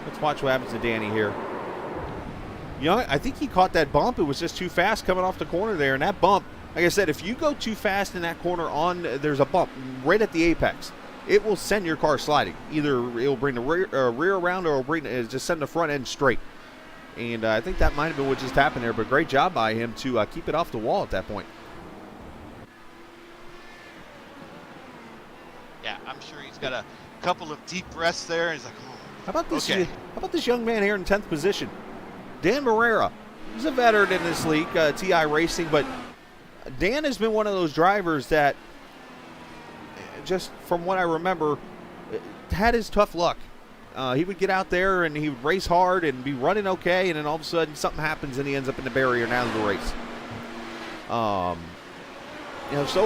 Let's watch what happens to Danny here. I think he caught that bump. It was just too fast coming off the corner there, and that bump, like I said, if you go too fast in that corner there's a bump right at the apex. It will send your car sliding. Either it will bring the rear around or it will just send the front end straight. And I think that might have been what just happened there, but great job by him to keep it off the wall at that point. Yeah, I'm sure he's got a couple of deep breaths there. He's like, oh, how about this? Okay. How about this young man here in 10th position? Dan Barrera. He's a veteran in this league, TI Racing, but Dan has been one of those drivers that, just from what I remember, had his tough luck. He would get out there and he would race hard and be running okay, and then all of a sudden something happens and he ends up in the barrier and out of the race. So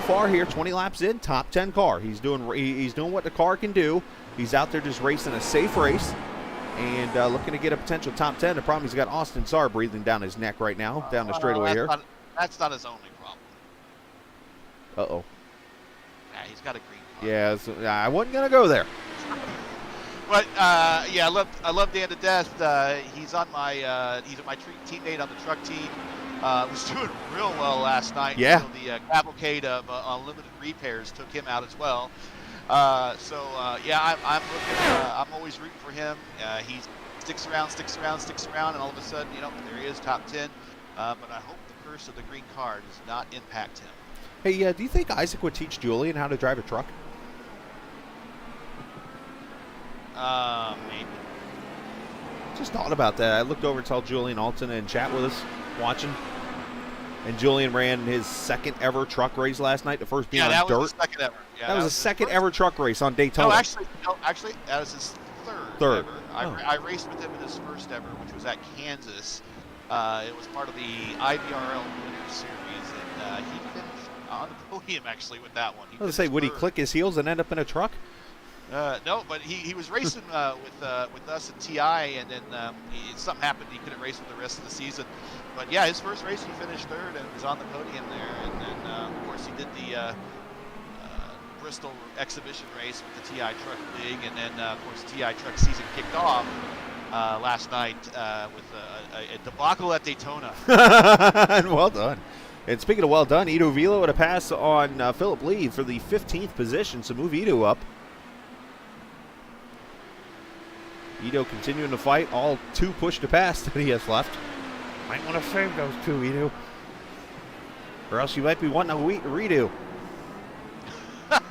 far here, 20 laps in, top 10 car. He's doing what the car can do. He's out there just racing a safe race and looking to get a potential top 10. The problem, he's got Austin Sarr breathing down his neck right now, down the straightaway here. That's not his only problem. Uh-oh. Yeah, he's got a green car. Yeah, I wasn't going to go there. But yeah, I love Dan to death. He's on my teammate on the truck team. Was doing real well last night. Yeah. Until the cavalcade of unlimited repairs took him out as well. Yeah, I'm always rooting for him. He sticks around, and all of a sudden, there he is, top 10. But I hope the curse of the green car does not impact him. Hey, do you think Isaac would teach Julian how to drive a truck? Maybe. Just thought about that. I looked over and saw Julian Alton in chat with us, watching. And Julian ran his second ever truck race last night, the first being on dirt. Yeah, that was the second ever. Yeah, that was his second ever truck race on Daytona. No, actually, that was his third. Ever. Oh. I raced with him in his first ever, which was at Kansas. It was part of the IBRL Winter Series, and he finished on the podium, actually, with that one. I was going to say, would he click his heels and end up in a truck? No, but he was racing with us at TI, and then something happened. He couldn't race with the rest of the season. But yeah, his first race he finished third and was on the podium there. And then of course he did the Bristol exhibition race with the TI Truck League, and then of course TI Truck season kicked off last night with a debacle at Daytona. Well done. And speaking of well done, Ido Vilo with a pass on Philip Lee for the 15th position, so move Ido up. Ido continuing to fight, all two push to pass that he has left. Might want to save those two, Ido. Or else you might be wanting a redo. The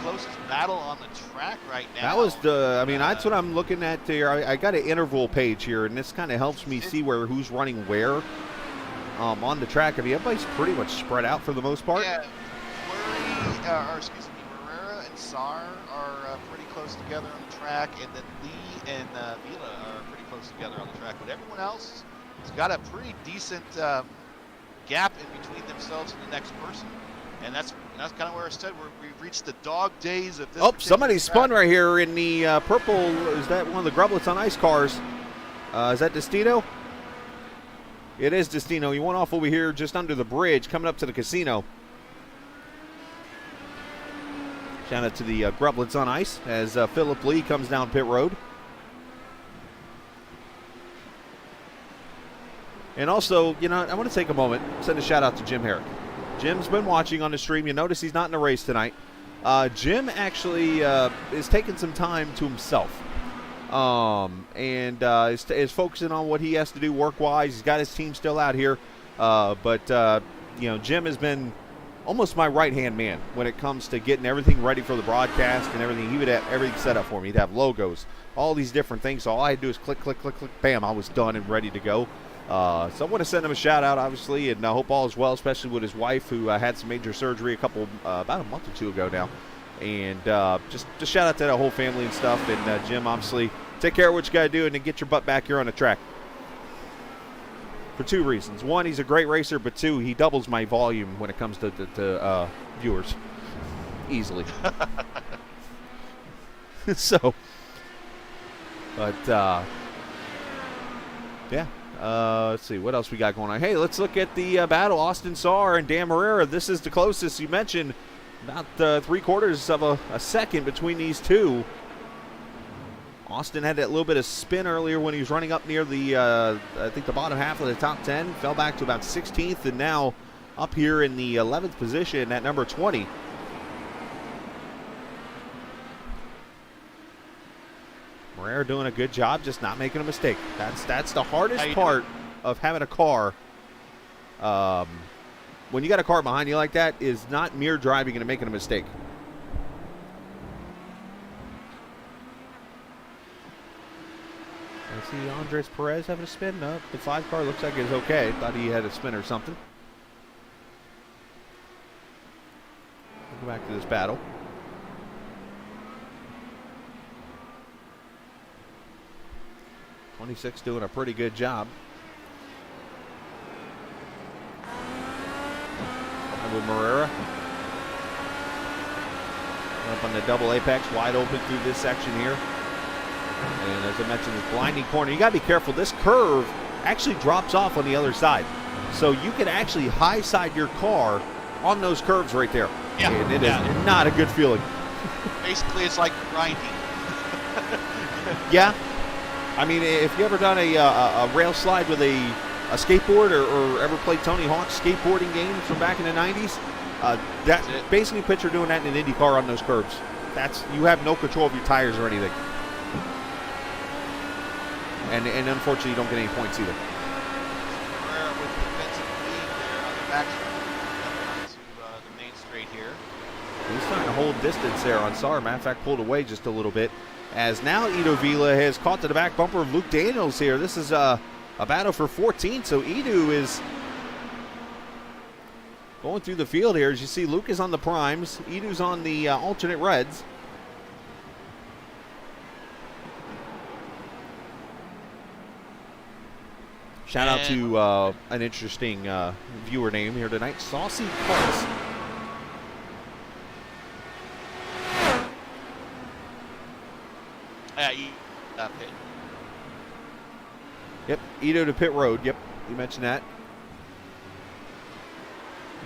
closest battle on the track right now. That was that's what I'm looking at there. I got an interval page here, and this kind of helps me see who's running where on the track. Everybody's pretty much spread out for the most part. Yeah, Morera and Sarr are pretty close together on the track, and then Lee and Vila are pretty close together on the track. But everyone else has got a pretty decent gap in between themselves and the next person, and that's kind of where I said we've reached the dog days of this. Oh, somebody spun right here in the purple. Is that one of the Grublets on ice cars? Is that Destino? It is Destino. He went off over here just under the bridge, coming up to the casino. Shout out to the Grublets on ice as Philip Lee comes down pit road. And also, I want to take a moment, send a shout out to Jim Herrick. Jim's been watching on the stream. You notice he's not in the race tonight. Jim actually is taking some time to himself. And is focusing on what he has to do work-wise. He's got his team still out here. But Jim has been almost my right-hand man when it comes to getting everything ready for the broadcast and everything. He would have everything set up for me. He'd have logos, all these different things. So all I had to do is click, click, click, click, bam, I was done and ready to go. So I want to send him a shout-out, obviously, and I hope all is well, especially with his wife, who had some major surgery about a month or two ago now. And just shout out to that whole family and stuff. And Jim, obviously, take care of what you got to do and then get your butt back here on the track. For two reasons. One, he's a great racer, but two, he doubles my volume when it comes to viewers. Easily. So, but, yeah. Let's see, what else we got going on? Hey, let's look at the battle. Austin Sarr and Dan Morera. This is the closest. You mentioned about 3/4 of a second between these two. Austin had that little bit of spin earlier when he was running up near the, I think the bottom half of the top 10. Fell back to about 16th, and now up here in the 11th position at number 20. Morera doing a good job, just not making a mistake. That's the hardest part of having a car. When you got a car behind you like that, is not mere driving and making a mistake. I see Andres Perez having a spin. No, the 5 car looks like it's okay. Thought he had a spin or something. We'll go back to this battle. '26 doing a pretty good job. Over Morera. Up on the double apex, wide open through this section here. And as I mentioned, this blinding corner. You got to be careful. This curve actually drops off on the other side. So you can actually high side your car on those curves right there. Yeah. And it is not a good feeling. Basically, it's like grinding. Yeah. I mean, if you ever done a rail slide with a skateboard or ever played Tony Hawk's skateboarding games from back in the 90s, that's basically picture doing that in an Indy car on those curves. You have no control of your tires or anything. And unfortunately, you don't get any points either. Herrera with the defensive lead there on the back to the main straight here. He's trying to hold distance there on Sar. Matter of fact, pulled away just a little bit. As now Edu Vila has caught to the back bumper of Luke Daniels here. This is a battle for 14. So Edu is going through the field here. As you see, Luke is on the primes. Edu's on the alternate reds. Shout out to an interesting viewer name here tonight, Saucy Pulse. Pit. Yep, Edo to pit road. Yep, you mentioned that.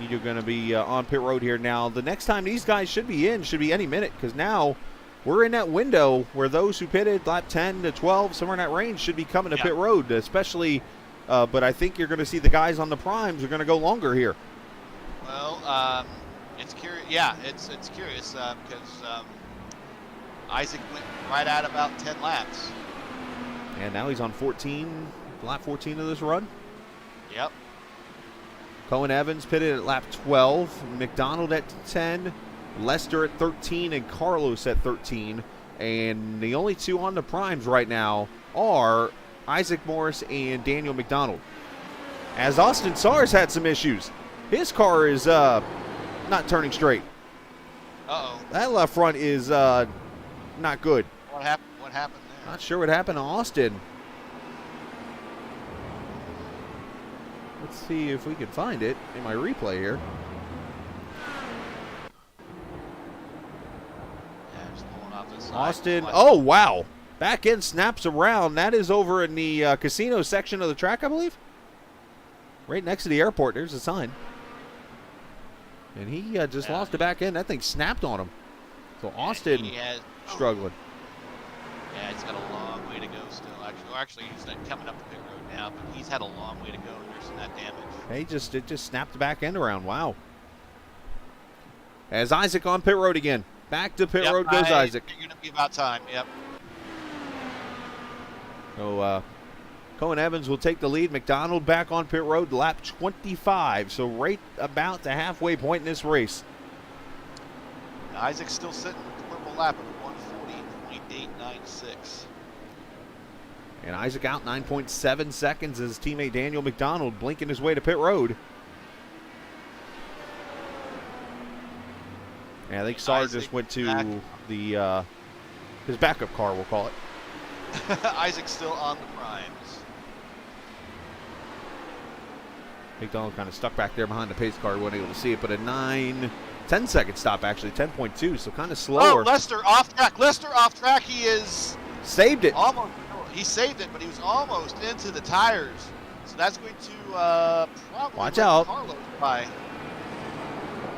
Edo going to be on pit road here now. The next time these guys should be any minute, because now we're in that window where those who pitted lap 10 to 12, somewhere in that range, should be coming to pit road, especially. But I think you're going to see the guys on the primes are going to go longer here. Well, it's curious. Yeah, it's curious because Isaac went right at about 10 laps. And now he's on lap 14 of this run. Yep. Cohen Evans pitted at lap 12, McDonald at 10, Lester at 13, and Carlos at 13. And the only two on the primes right now are Isaac Morris and Daniel McDonald. As Austin Sars had some issues. His car is not turning straight. Uh-oh. That left front is not good. What happened there? Not sure what happened to Austin. Let's see if we can find it in my replay here. Yeah, just pulling off this side. Austin, oh wow. Back end snaps around. That is over in the casino section of the track, I believe. Right next to the airport. There's a sign. And he just lost the back end. That thing snapped on him. So Austin struggling. Yeah, he's got a long way to go still. Actually, he's coming up the pit road now, but he's had a long way to go nursing that damage. It just snapped the back end around. Wow. As Isaac on pit road again. Back to pit road goes Isaac. You're going to be about time. Yep. So Cohen Evans will take the lead. McDonald back on pit road, lap 25. So right about the halfway point in this race. Isaac's still sitting with the purple lap at 140.896. And Isaac out 9.7 seconds as his teammate Daniel McDonald blinking his way to pit road. Yeah, I think Sar just went to the his backup car, we'll call it. Isaac's still on the primes. McDonald kind of stuck back there behind the pace car, wasn't able to see it, but a 10-second stop actually, 10.2, so kind of slower. Oh, Lester off track. Lester off track. He is saved it. Almost. He saved it, but he was almost into the tires. So that's going to probably watch out. Carlos by.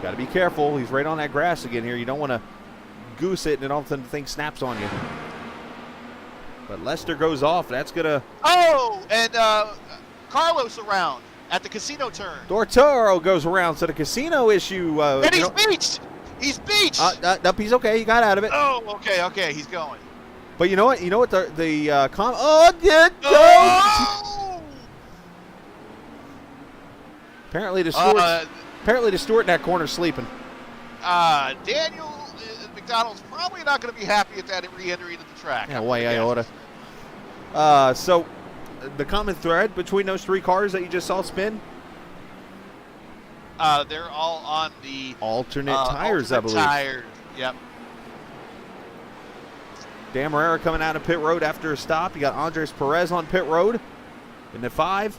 Got to be careful. He's right on that grass again here. You don't want to goose it and then all of a sudden the thing snaps on you. But Lester goes off. That's going to... Oh, and Carlos around at the casino turn. Dortoro goes around. So the casino issue... and he's beached. He's beached. Nope, he's okay. He got out of it. Oh, okay. He's going. But you know what? Apparently the Stewart in that corner sleeping. Daniel McDonald's probably not going to be happy at that re-entry into the track. Yeah, why I oughta. So the common thread between those three cars that you just saw spin? They're all on the alternate tires, I believe. Tires. Yep. Dan Morera coming out of pit road after a stop. You got Andres Perez on pit road in the 5.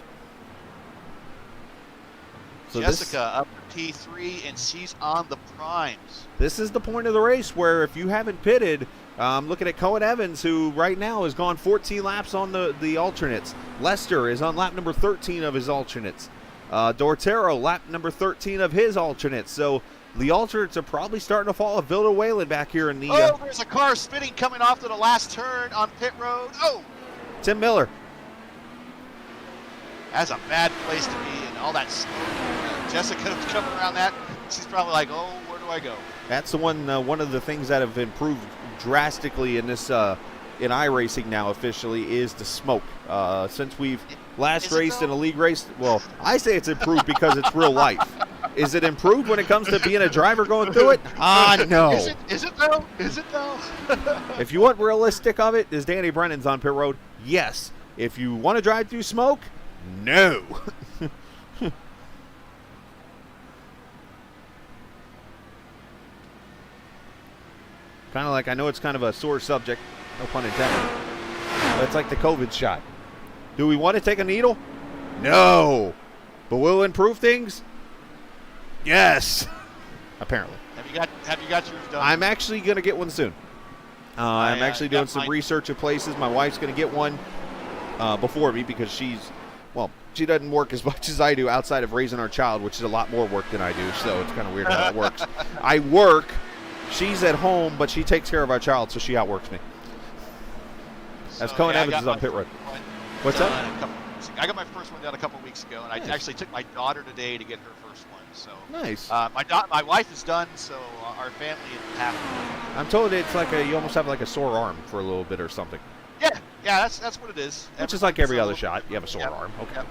So Jessica up P3, and she's on the primes. This is the point of the race where if you haven't pitted, looking at Cohen Evans, who right now has gone 14 laps on the alternates. Lester is on lap number 13 of his alternates. Dortero, lap number 13 of his alternates. So the alternates are probably starting to fall. Vilda Whalen back here in the... Oh, there's a car spinning coming off to the last turn on pit road. Oh! Tim Miller. That's a bad place to be, and all that smoke. Jessica was coming around that. She's probably like, oh, where do I go? That's the one of the things that have improved drastically in this in iRacing now officially is the smoke. Since we've last raced in a league race, well, I say it's improved because it's real life. Is it improved when it comes to being a driver going through it? No. Is it though? Is it though? If you want realistic of it, is Danny Brennan's on pit road? Yes. If you want to drive through smoke, no. Kind of like, I know it's kind of a sore subject, no pun intended, but it's like the COVID shot. Do we want to take a needle? No. But will it improve things? Yes. Apparently. Have you got yours done? I'm actually going to get one soon. I'm actually doing some research of places. My wife's going to get one before me because she doesn't work as much as I do outside of raising our child, which is a lot more work than I do, so it's kind of weird how that works. I work. She's at home, but she takes care of our child, so she outworks me. As Cohen Evans is on pit road. What's up? I got my first one done a couple weeks ago, and I actually took my daughter today to get her first one. So nice. My wife is done, so our family is happy. I'm told it's like you almost have like a sore arm for a little bit or something. Yeah, that's what it is. Which is like every other shot. You have a sore arm. Okay. Yep.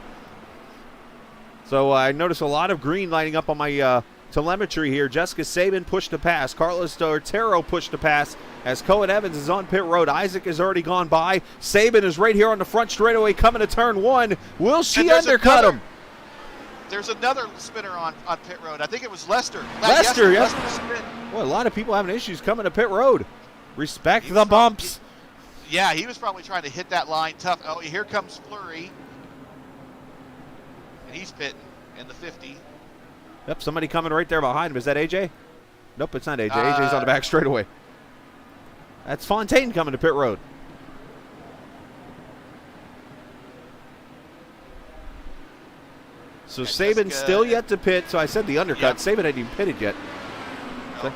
So I noticed a lot of green lighting up on my telemetry here. Jessica Sabin pushed to pass. Carlos Dortero pushed to pass as Cohen Evans is on pit road. Isaac has already gone by. Sabin is right here on the front straightaway coming to turn one. Will she undercut him? There's another spinner on pit road. I think it was Lester. Lester, yes. Well, a lot of people having issues coming to pit road. Respect the bumps. Yeah, he was probably trying to hit that line tough. Oh, here comes Fleury. And he's pitting in the 50. Yep, somebody coming right there behind him. Is that AJ? Nope, it's not AJ. AJ's on the back straightaway. That's Fontaine coming to pit road. So Sabin's still yet to pit. So I said the undercut. Yep. Sabin hadn't even pitted yet. No. And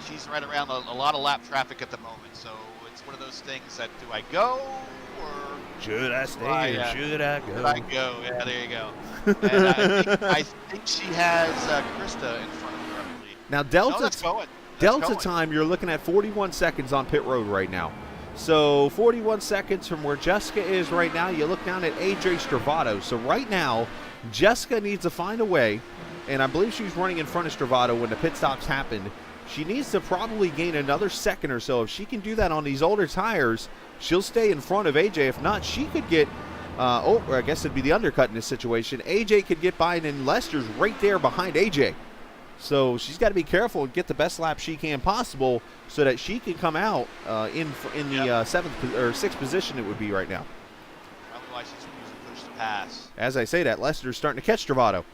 she's right around a lot of lap traffic at the moment. So it's one of those things that do I go or should I stay or should I go? Should I go? Yeah, there you go. And I think she has Krista in front of her, I believe. Now Delta time, you're looking at 41 seconds on pit road right now. So 41 seconds from where Jessica is right now. You look down at AJ Stravato. So right now, Jessica needs to find a way, and I believe she was running in front of Stravato when the pit stops happened. She needs to probably gain another second or so. If she can do that on these older tires, she'll stay in front of AJ. If not, she could get, or I guess it'd be the undercut in this situation. AJ could get by, and then Lester's right there behind AJ. So she's got to be careful and get the best lap she can possible so that she can come out in the seventh or sixth position it would be right now. Probably why she's using push to pass. As I say that, Lester's starting to catch Stravato.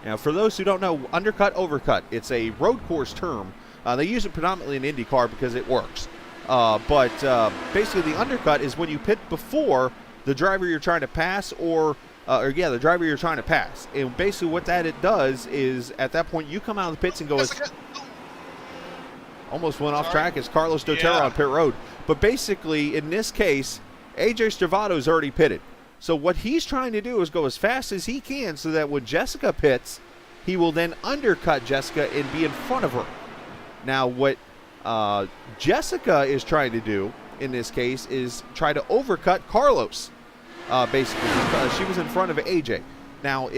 Now, for those who don't know, undercut, overcut, it's a road course term. They use it predominantly in IndyCar because it works. But basically the undercut is when you pit before the driver you're trying to pass the driver you're trying to pass. And basically what it does is at that point you come out of the pits and go almost went off track as Carlos Dortero on pit road. But basically in this case, AJ Stravato's already pitted. So what he's trying to do is go as fast as he can so that when Jessica pits, he will then undercut Jessica and be in front of her. Now what Jessica is trying to do in this case is try to overcut Carlos. Basically, because she was in front of AJ. Now,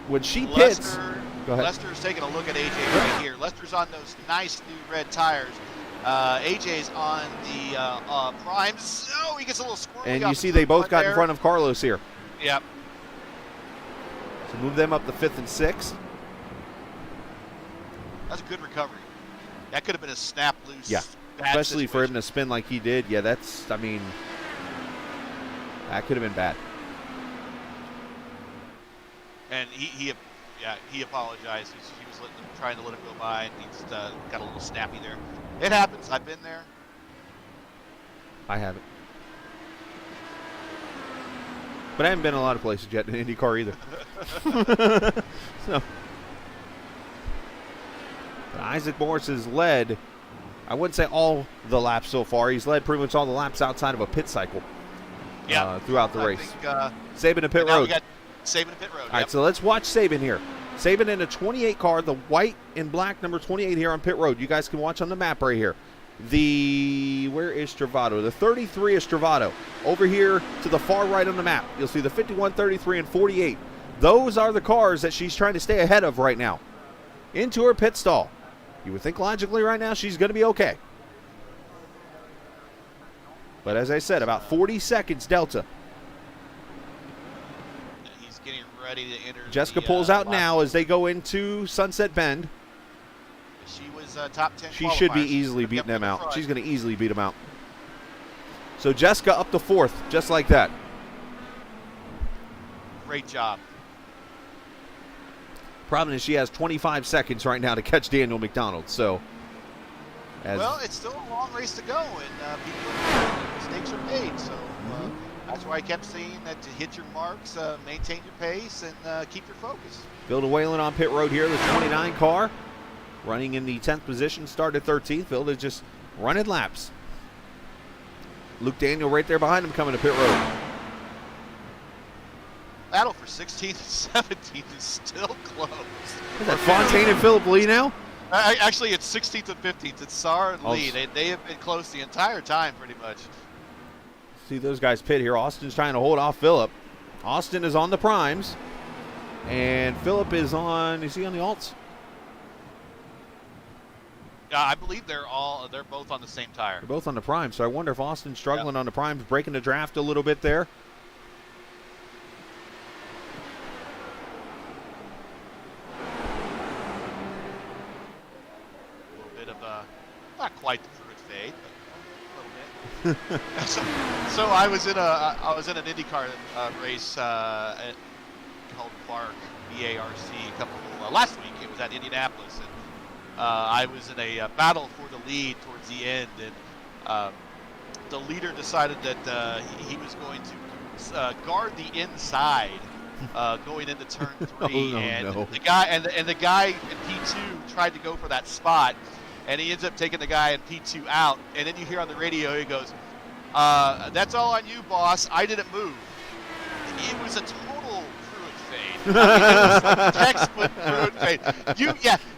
when she pits, go ahead. Lester's taking a look at AJ right here. Lester's on those nice new red tires. AJ's on the primes. Oh, he gets a little squirrely. And you see they both got in front of Carlos here. Yep. So move them up to 5th and 6th. That's a good recovery. That could have been a snap loose. Yeah, especially for him to spin like he did. Yeah, that could have been bad. he apologized. He was trying to let him go by, and he just got a little snappy there. It happens. I've been there. I haven't. But I haven't been in a lot of places yet in IndyCar either. So, Isaac Morris has led, I wouldn't say all the laps so far. He's led pretty much all the laps outside of a pit cycle throughout the race. Saban and pit road. We got Saban and pit road. All right, so let's watch Saban here. Saban in a 28 car, the white and black number 28 here on pit road. You guys can watch on the map right here. Where is Travato? The 33 is Travato. Over here to the far right on the map, you'll see the 51, 33, and 48. Those are the cars that she's trying to stay ahead of right now. Into her pit stall. You would think logically right now she's going to be okay. But as I said, about 40 seconds delta. He's getting ready to enter. Jessica pulls out now as they go into Sunset Bend. She was top 10. She should be easily beating them out. She's going to easily beat them out. So Jessica up to 4th, just like that. Great job. Problem is she has 25 seconds right now to catch Daniel McDonald. So, well, it's still a long race to go, and mistakes are made. So that's why I kept saying that to hit your marks, maintain your pace, and keep your focus. Bill DeWhalen on pit road here, the 29 car, running in the 10th position, started 13th. Bill is just running laps. Luke Daniel right there behind him coming to pit road. Battle for 16th and 17th is still close. Is that Fontaine and Philip Lee now? Actually, it's 16th and 15th. It's Saar and Lee. They have been close the entire time, pretty much. See those guys pit here. Austin's trying to hold off Philip. Austin is on the primes. And Philip is on, is he on the alts? I believe they're both on the same tire. They're both on the primes. So I wonder if Austin's struggling on the primes, breaking the draft a little bit there. Not quite the fruit fade, but a little bit. So I was in an IndyCar race called BARC, BARC, last week. It was at Indianapolis, and I was in a battle for the lead towards the end, and the leader decided that he was going to guard the inside going into turn 3, the guy in P2 tried to go for that spot. And he ends up taking the guy in P2 out. And then you hear on the radio, he goes, that's all on you, boss. I didn't move. It was a total Pruitt fade. I mean, it was a textbook Pruitt fade.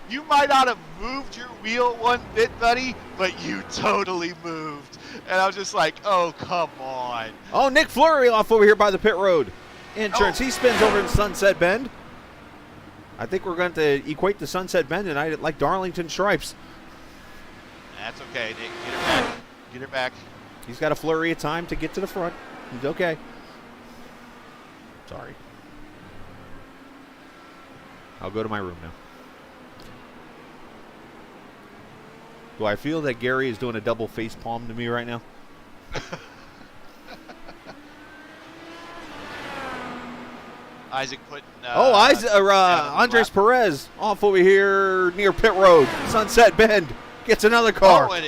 You might not have moved your wheel one bit, buddy, but you totally moved. And I was just like, oh, come on. Oh, Nick Fleury off over here by the pit road entrance. He spins over in Sunset Bend. I think we're going to equate the Sunset Bend tonight like Darlington Stripes. That's okay, Nick. Get her back. Get her back. He's got a flurry of time to get to the front. He's okay. Sorry. I'll go to my room now. Do I feel that Gary is doing a double face palm to me right now? Isaac putting... Andres Perez off over here near pit road. Sunset Bend. Gets another car. Oh, and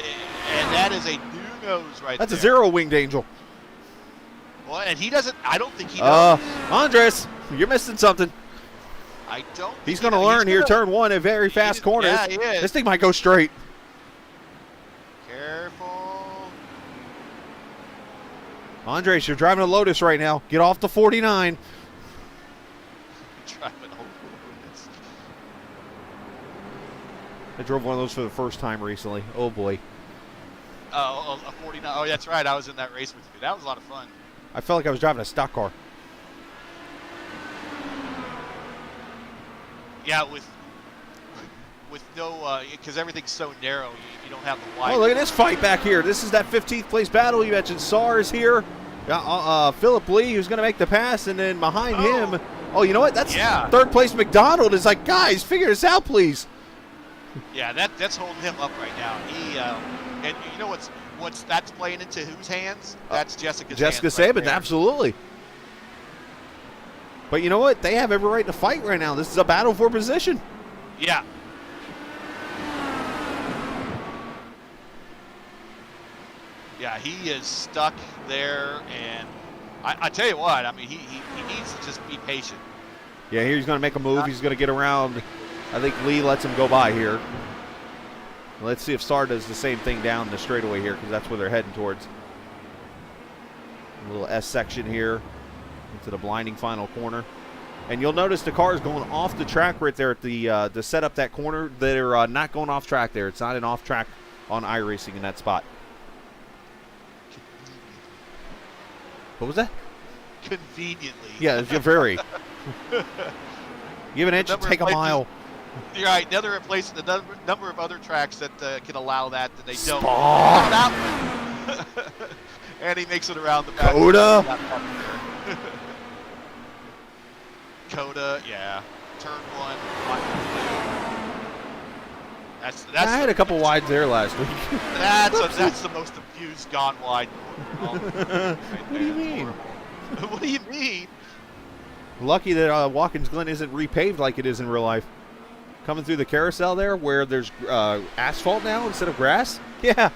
that is a new nose right That's there. A zero-winged angel. Well, and he doesn't... I don't think he knows. Andres, you're missing something. I don't... He's going to learn here, turn 1 at very fast corners. Yeah, he is. This thing might go straight. Careful. Andres, you're driving a Lotus right now. Get off the 49. Driving a Lotus. I drove one of those for the first time recently. Oh, boy. Oh, a 49. Oh, that's right. I was in that race with you. That was a lot of fun. I felt like I was driving a stock car. Yeah, with no, because everything's so narrow, you don't have the wide. Oh, look at this fight back here. This is that 15th place battle. You mentioned Saar is here. Philip Lee, who's going to make the pass, and then behind him. Oh, you know what? That's third place McDonald. Is like, guys, figure this out, please. Yeah, that's holding him up right now. He and you know what's that's playing into whose hands? That's Jessica's Jessica hands Saban, right there. absolutely. But you know what? They have every right to fight right now. This is a battle for position. Yeah. Yeah, he is stuck there, and I tell you what, I mean, he needs to just be patient. Yeah, here he's going to make a move. He's going to get around. I think Lee lets him go by here. Let's see if Star does the same thing down the straightaway here, because that's where they're heading towards. A little S section here into the blinding final corner. And you'll notice the car is going off the track right there at the to set up that corner. They're not going off track there. It's not an off track on iRacing in that spot. What was that? Conveniently. Yeah, it's very. Give an inch and take a mile. You're right. Another place, the number of other tracks that can allow that they don't. Spawn. And he makes it around the back. Coda. Coda, yeah. Turn 1. That's I had a couple wides there last week. That's the most abused gone wide. What do you mean? What do you mean? Lucky that Watkins Glen isn't repaved like it is in real life. Coming through the carousel there where there's asphalt now instead of grass. Yeah.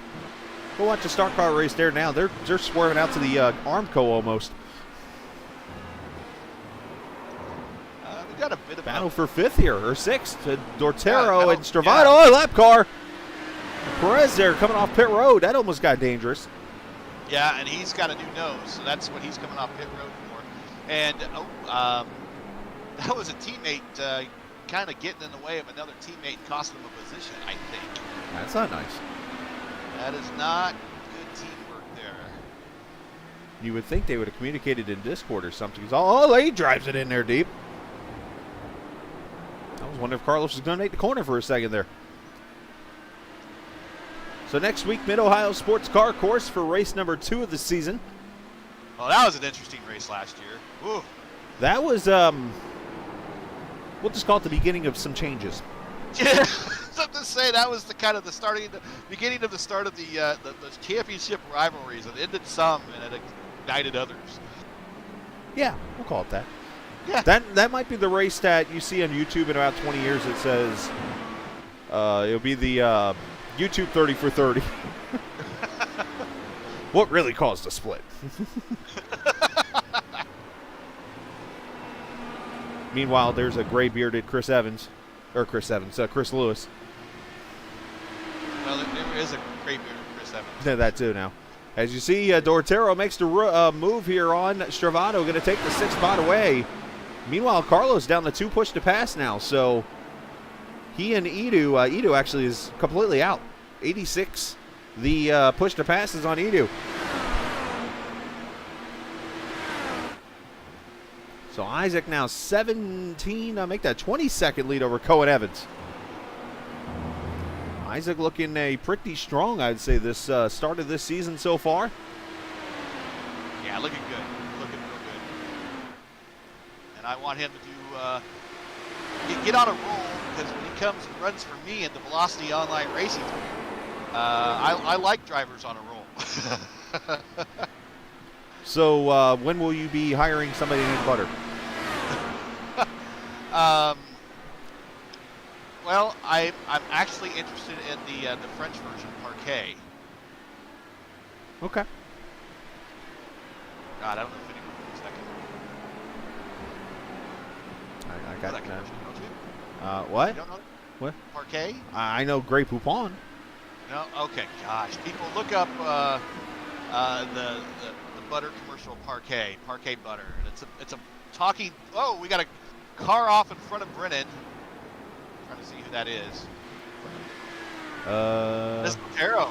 Go watch a stock car race there now. They're swerving out to the Armco almost. We got a bit of battle for 5th here, or 6th. Dortero Yeah, and Stravado. Oh, lap car. Perez there coming off pit road. That almost got dangerous. Yeah, and he's got a new nose, so that's what he's coming off pit road for. And that was a teammate kind of getting in the way of another teammate and costing him a position, I think. That's not nice. That is not good teamwork there. You would think they would have communicated in Discord or something. Oh, he drives it in there deep. I was wondering if Carlos was going to make the corner for a second there. So next week, Mid-Ohio Sports Car Course for race number 2 of the season. Well, that was an interesting race last year. Ooh. That was, we'll just call it the beginning of some changes. Yeah, something to say that was the kind of the beginning of the start of the championship rivalries. It ended some and it ignited others. Yeah, we'll call it that. Yeah. That might be the race that you see on YouTube in about 20 years. It says it'll be the YouTube 30 for 30. What really caused the split? Meanwhile, there's a gray-bearded Chris Lewis. Well, there is a gray-bearded Chris Evans. Yeah, that too now. As you see, Dortero makes the move here on Stravado, going to take the 6th spot away. Meanwhile, Carlos down the 2 push to pass now, so he and Edu actually is completely out. 86, the push to pass is on Edu. So Isaac now 17, make that 22nd lead over Cohen Evans. Isaac looking pretty strong, I'd say, this start of this season so far. Yeah, looking good. Looking real good. And I want him to get on a roll, because when he comes and runs for me at the Velocity Online Racing Team, I like drivers on a roll. So when will you be hiring somebody named Butter? Well, I'm actually interested in the French version, Parquet. Okay. God, I don't know if anyone knows that. I got that that. commercial, don't you? What? You don't know What? Parquet? I know Grey Poupon. No? Okay, gosh. People look up the butter commercial Parquet butter. And it's a talking, oh, we got a car off in front of Brennan. I'm trying to see who that is. That's Dortero.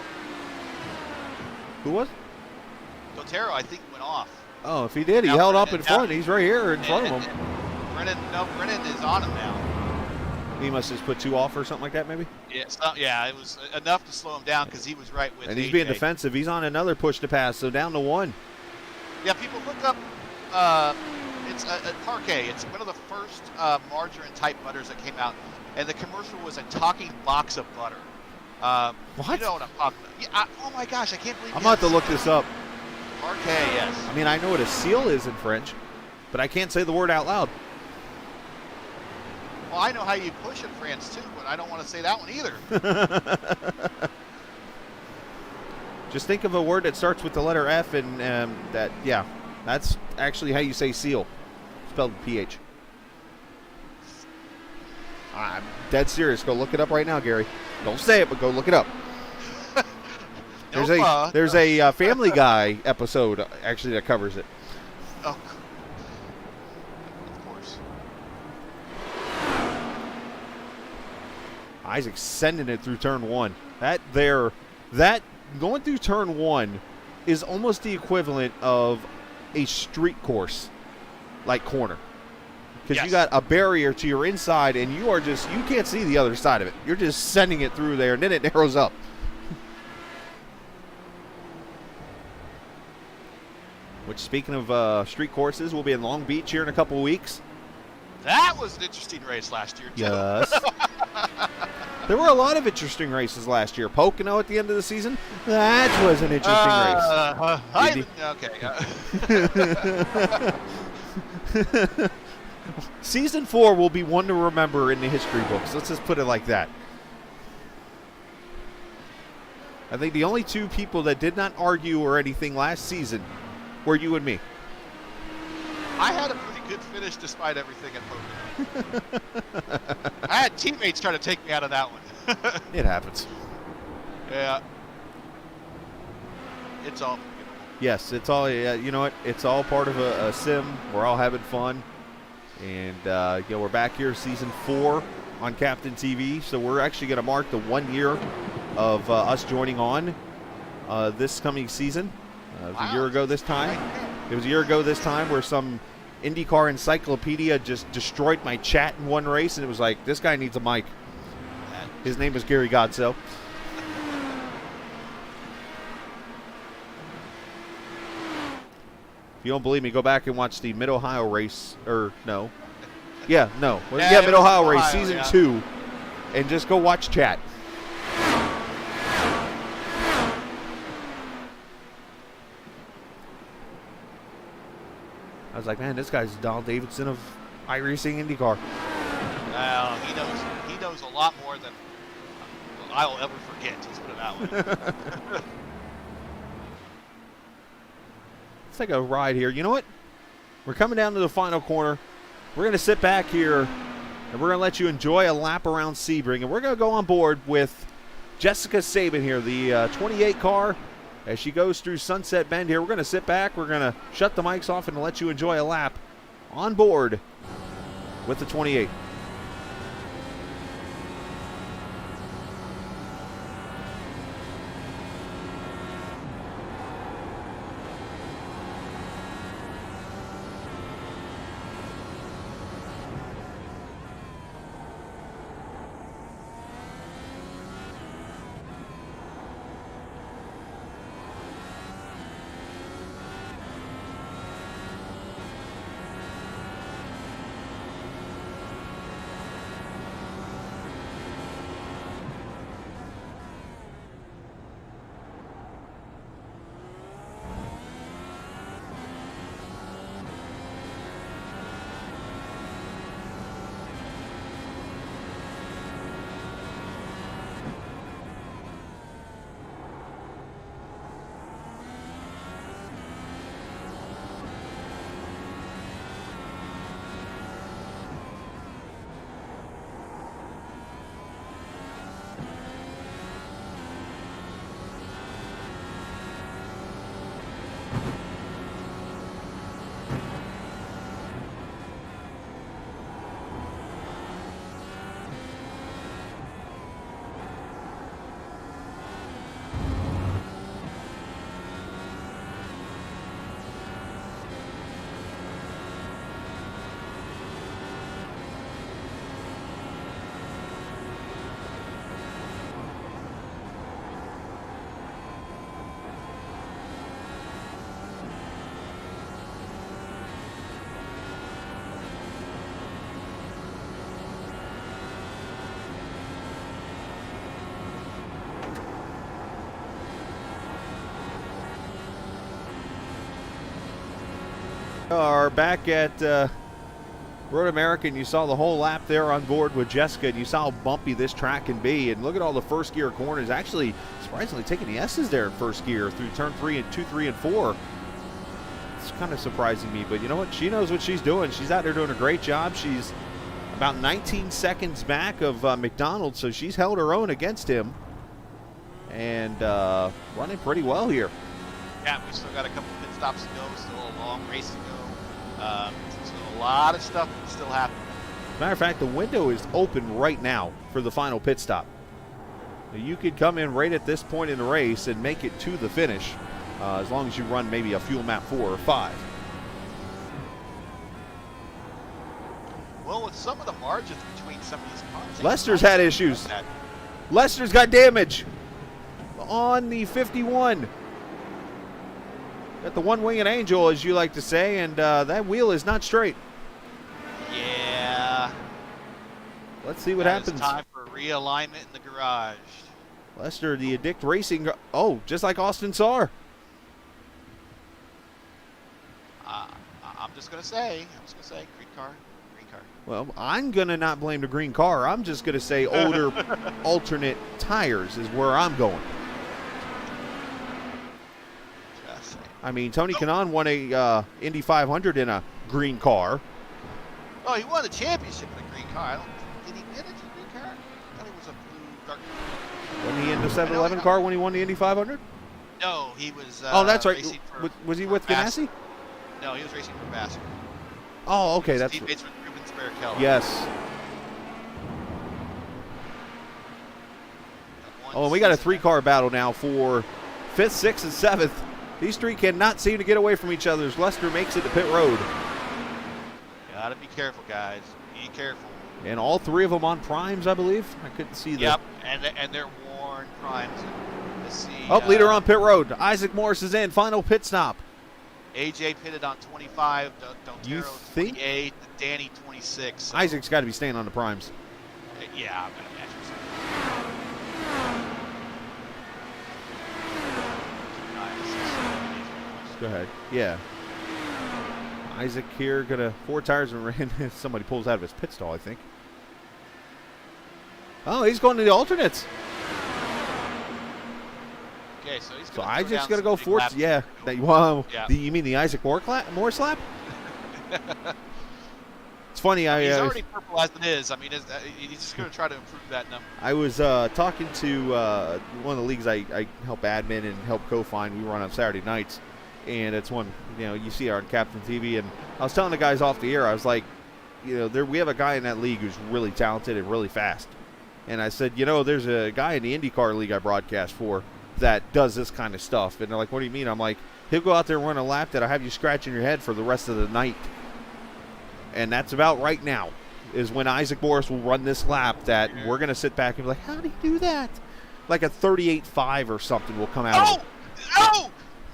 Who was? Dortero, I think, went off. Oh, if he did, he Now held up Brennan- in front. He's right here in front of him. Brennan is on him now. He must have just put 2 off or something like that, maybe? Yeah, it was enough to slow him down because he was right with And he's AJ. being defensive. He's on another push to pass, so down to 1. Yeah, people look up. It's a Parquet. It's one of the first margarine-type butters that came out, and the commercial was a talking box of butter. What? You know what I'm talking about? Yeah, oh my gosh, I can't believe. I'm about to look this up. Parquet, yes. I mean, I know what a seal is in French. but I can't say the word out loud. Well, I know how you push in France too, but I don't want to say that one either. Just think of a word that starts with the letter F, and that's actually how you say seal, spelled with PH. I'm dead serious. Go look it up right now, Gary. Don't say it, but go look it up. There's a Family Guy episode actually that covers it. Oh, of course. Isaac's sending it through turn one. That going through turn one is almost the equivalent of a street course, like corner. Because you got a barrier to your inside, and you can't see the other side of it. You're just sending it through there, and then it narrows up. Which, speaking of street courses, we'll be in Long Beach here in a couple of weeks. That was an interesting race last year, too. Yes. There were a lot of interesting races last year. Pocono at the end of the season, that was an interesting race. Season 4 will be one to remember in the history books. Let's just put it like that. I think the only two people that did not argue or anything last season were you and me. I had a pretty good finish despite everything at Pocono. I had teammates try to take me out of that one. It happens. Yeah. It's all. Yes, it's all. You know what? It's all part of a sim. We're all having fun, and we're back here, season 4 on Captain TV. So we're actually going to mark the 1 year of us joining on this coming season. It was a year ago this time. It was a year ago this time where some IndyCar encyclopedia just destroyed my chat in one race, and it was like, this guy needs a mic. His name is Gary Godso. If you don't believe me, go back and watch the Mid-Ohio race, Mid-Ohio race, season 2, and just go watch chat. I was like, man, this guy's Donald Davidson of iRacing IndyCar. Well, he knows a lot more than I'll ever forget. Let's put it that way. Let's take a ride here. You know what? We're coming down to the final corner. We're going to sit back here, and we're going to let you enjoy a lap around Sebring, and we're going to go on board with Jessica Sabin here, the 28 car. As she goes through Sunset Bend here, we're going to sit back. We're going to shut the mics off and let you enjoy a lap on board with the 28. Are back at Road America, and you saw the whole lap there on board with Jessica, and you saw how bumpy this track can be. And look at all the first gear corners. Actually, surprisingly, taking the S's there in first gear through turn 3 and 2, 3, and 4. It's kind of surprising me, but you know what? She knows what she's doing. She's out there doing a great job. She's about 19 seconds back of McDonald, so she's held her own against him and running pretty well here. Yeah, we still got a couple pit stops to go. Still a long race to go. Still a lot of stuff that still happening. Matter of fact, the window is open right now for the final pit stop. You could come in right at this point in the race and make it to the finish, as long as you run maybe a fuel map 4 or 5. Well, with some of the margins between some of these cars, Lester's had issues. Lester's got damage on the 51. Got the one-winged angel, as you like to say, and that wheel is not straight. Yeah. Let's see what That happens. is time for realignment in the garage. Lester, the Addict Racing. Oh, just like Austin Saar. I'm just gonna say, green car. Well, I'm going to not blame the green car. I'm just going to say older alternate tires is where I'm going. Just saying. I mean, Tony Kanaan won a Indy 500 in a green car. Oh, he won the championship in a green car. Did he get it in a green car? I thought it was a blue, dark blue. Wasn't he in the 711 car when he won the Indy 500? No, he was. Oh, that's right. racing Was he for with Vassar. Ganassi? No, he was racing for Vassar. Oh, okay. That's teammates with Ruben Barrichello. yes. Oh, and we got a 3-car battle now for 5th, 6th, and 7th. These 3 cannot seem to get away from each other as Lester makes it to pit road. Gotta be careful, guys. Be careful. And all 3 of them on primes, I believe. I couldn't see that. Yep, and they're worn primes. Let's see. Oh, leader on pit road. Isaac Morris is in. Final pit stop. AJ pitted on 25. You Dontero think? 28. Danny 26. So, Isaac's got to be staying on the primes. yeah, I'm gonna imagine so. Go ahead. Yeah. Isaac here gonna 4 tires and ran. Somebody pulls out of his pit stall, I think. Oh, he's going to the alternates. Okay, so he's So gonna Isaac's down gonna some go big 4th. laps. Yeah. Wow. Yeah. You mean the Isaac Morris lap? It's funny. He's I already purple as it is. I mean, he's just going to try to improve that number. I was talking to one of the leagues I help admin and help co-find. We run on Saturday nights, and it's one you see on Captain TV. And I was telling the guys off the air, I was like, we have a guy in that league who's really talented and really fast. And I said, there's a guy in the IndyCar league I broadcast for that does this kind of stuff. And they're like, what do you mean? I'm like, he'll go out there and run a lap that'll have you scratching your head for the rest of the night. And that's about right now is when Isaac Morris will run this lap that we're going to sit back and be like, how did he do that? Like a 38.5 or something will come out.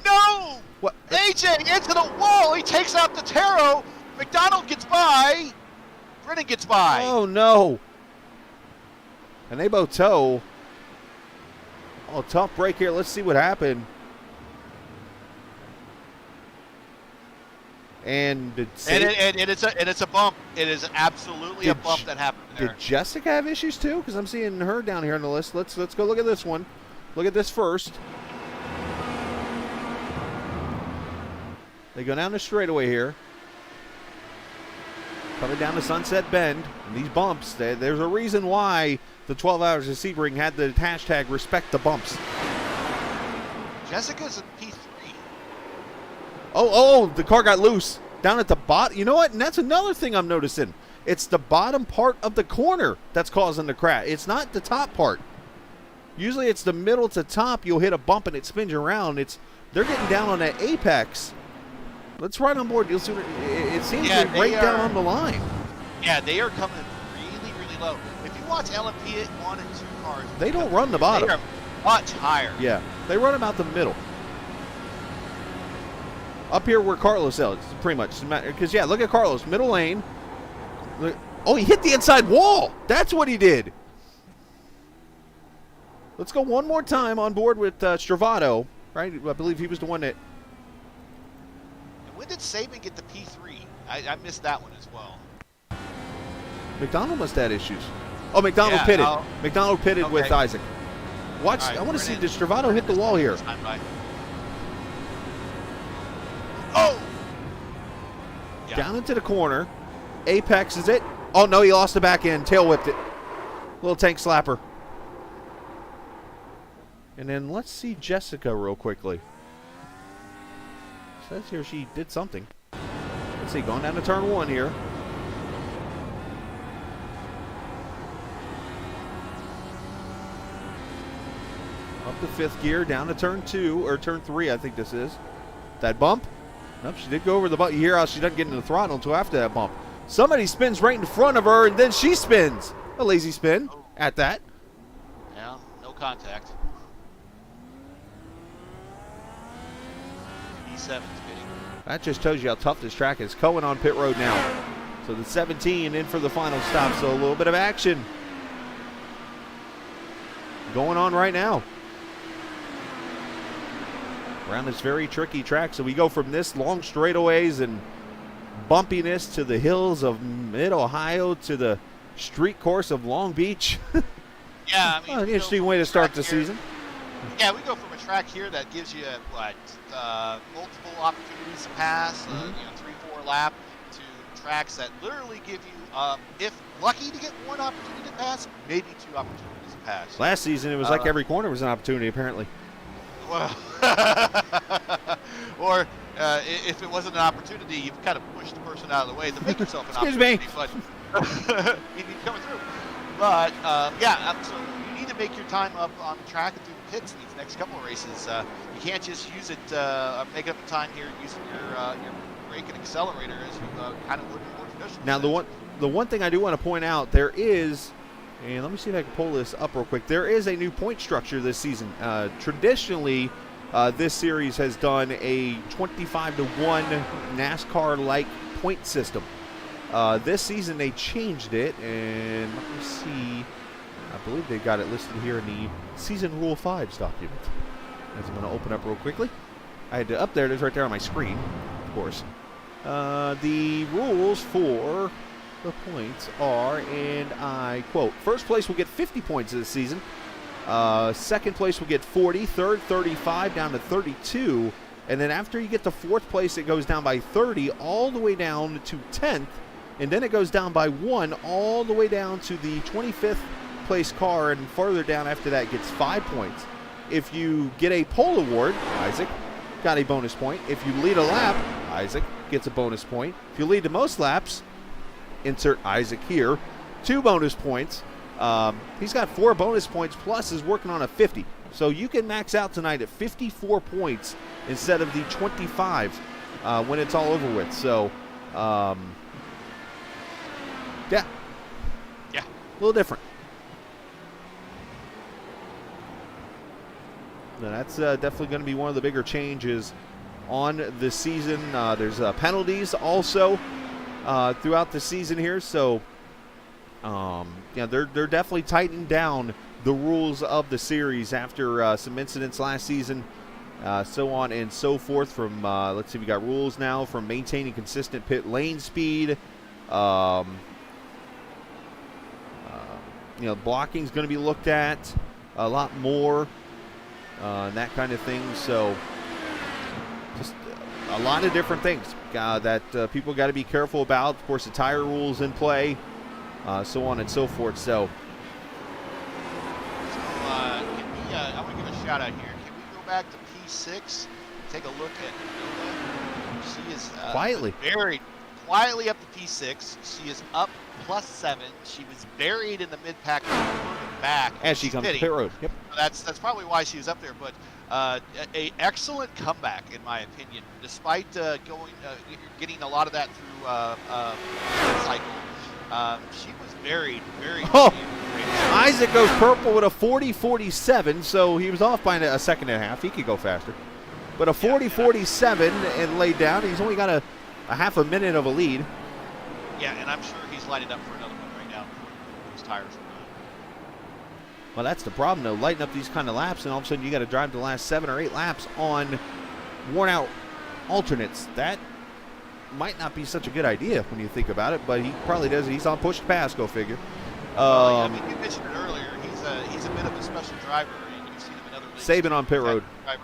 No! What? AJ into the wall. He takes out the Taro. McDonald gets by. Brennan gets by. Oh, no. And they both tow. Oh, tough break here. Let's see what happened. And it's a bump. It is absolutely a bump that happened there. Did Jessica have issues too? Because I'm seeing her down here on the list. Let's go look at this one. Look at this first. They go down the straightaway here. Coming down to Sunset Bend. And these bumps, there's a reason why the 12 Hours of Sebring had the hashtag respect the bumps. Jessica's in P3. Oh, the car got loose down at the bottom. You know what? And that's another thing I'm noticing. It's the bottom part of the corner that's causing the crash. It's not the top part. Usually it's the middle to top. You'll hit a bump and it spins you around. They're getting down on that apex. Let's ride on board. You'll see. It seems to be right down on the line. Yeah, they are coming really, really low. If you watch LMP 1 and 2 cars, They don't run the bottom. They are much higher. Yeah, they run about the middle. Up here where Carlos is, pretty much. Because, yeah, look at Carlos. Middle lane. Look, oh, he hit the inside wall. That's what he did. Let's go one more time on board with Stravato, right? I believe he was the one that... And when did Sebring get the P3? I missed that one as well. McDonald must have had issues. Oh, McDonald Yeah, pitted. oh. McDonald pitted with Okay. Isaac. Watch. All right, I want to see, Brennan. did Stravato hit the wall here? Time by. Oh! Yeah. Down into the corner. Apex is it. Oh, no, he lost the back end. Tail whipped it. Little tank slapper. And then let's see Jessica real quickly. Says here she did something. Let's see, going down to turn 1 here. Up to 5th gear, down to turn 2, or turn 3, I think this is. That bump? Nope, she did go over the bump. You hear how she doesn't get into the throttle until after that bump. Somebody spins right in front of her, and then she spins. A lazy spin at that. Yeah, no contact. E7's pitting. That just tells you how tough this track is. Cohen on pit road now. So the 17 in for the final stop. So a little bit of action going on right now around this very tricky track. So we go from this long straightaways and bumpiness to the hills of mid-Ohio to the street course of Long Beach. Yeah, I mean, An interesting way to start the season. Yeah, we go from a track here that gives you multiple opportunities to pass, 3-4 lap, to tracks that literally give you, if lucky to get one opportunity to pass, maybe 2 opportunities to pass. Last season, it was like every corner was an opportunity, apparently. Well, or if it wasn't an opportunity, you've kind of pushed the person out of the way to make yourself an Excuse me. opportunity. But you'd be coming through. But so you need to make your time up on the track and through the pits in these next couple of races. You can't just use it, make up the time here using your brake and accelerator as you kind of would more traditionally. Now, the one thing I do want to point out, there is, and let me see if I can pull this up real quick. There is a new point structure this season. Traditionally, this series has done a 25-to-1 NASCAR-like point system. This season they changed it, and let me see. I believe they got it listed here in the Season Rule 5s document. As I'm going to open up real quickly. I had to up there. It is right there on my screen, of course. The rules for the points are, and I quote, first place will get 50 points this season. Second place will get 40. Third, 35, down to 32. And then after you get to 4th place, it goes down by 30 all the way down to 10th. And then it goes down by 1 all the way down to the 25th place car. And further down after that gets 5 points. If you get a pole award, Isaac got a bonus point. If you lead a lap, Isaac gets a bonus point. If you lead the most laps, insert Isaac here, 2 bonus points. He's got 4 bonus points plus is working on a 50. So you can max out tonight at 54 points instead of the 25 when it's all over with. So, yeah. Yeah. A little different. Now that's definitely going to be one of the bigger changes on the season. There's penalties also throughout the season here. So, they're definitely tightening down the rules of the series after some incidents last season, so on and so forth. From let's see, we got rules now from maintaining consistent pit lane speed. Blocking is going to be looked at a lot more, and that kind of thing. So, just a lot of different things that people got to be careful about. Of course, the tire rules in play. So on and so forth. So, I want to give a shout out here. Can we go back to P6? Take a look at Nola. She is buried quietly up to P6. She is up +7. She was buried in the mid-pack back as she comes to pit road. Yep. That's probably why she was up there. But a excellent comeback in my opinion, despite getting a lot of that through cycle. She was very Isaac goes purple with a 40.47, so he was off by a second and a half. He could go faster. But a 40.47 and laid down. He's only got a half a minute of a lead. Yeah, and I'm sure he's lining up for another one right now before those tires are gone. Well, that's the problem, though. Lighting up these kind of laps, and all of a sudden you got to drive the last 7 or 8 laps on worn-out alternates. That might not be such a good idea when you think about it, but he probably does. He's on push to pass, go figure. Well, I mean, you mentioned it earlier. He's a bit of a special driver, and you've seen him in other leagues. Saban on pit road. Where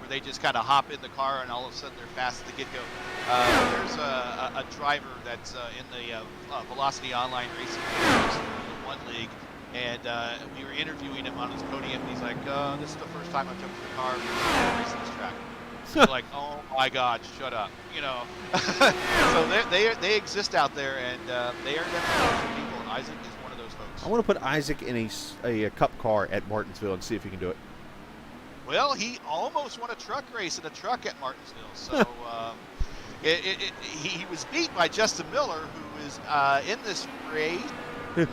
they just kind of hop in the car, and all of a sudden they're fast at the get-go. There's a driver that's in the Velocity Online Racing one league, and we were interviewing him on his podium, and he's like, this is the first time I've jumped in the car racing this track. So like, oh my God, shut up, you know. So they exist out there, and they are definitely people, and Isaac is one of those folks. I want to put Isaac in a cup car at Martinsville and see if he can do it. Well, he almost won a truck race in a truck at Martinsville, so he was beat by Justin Miller, who is in this race.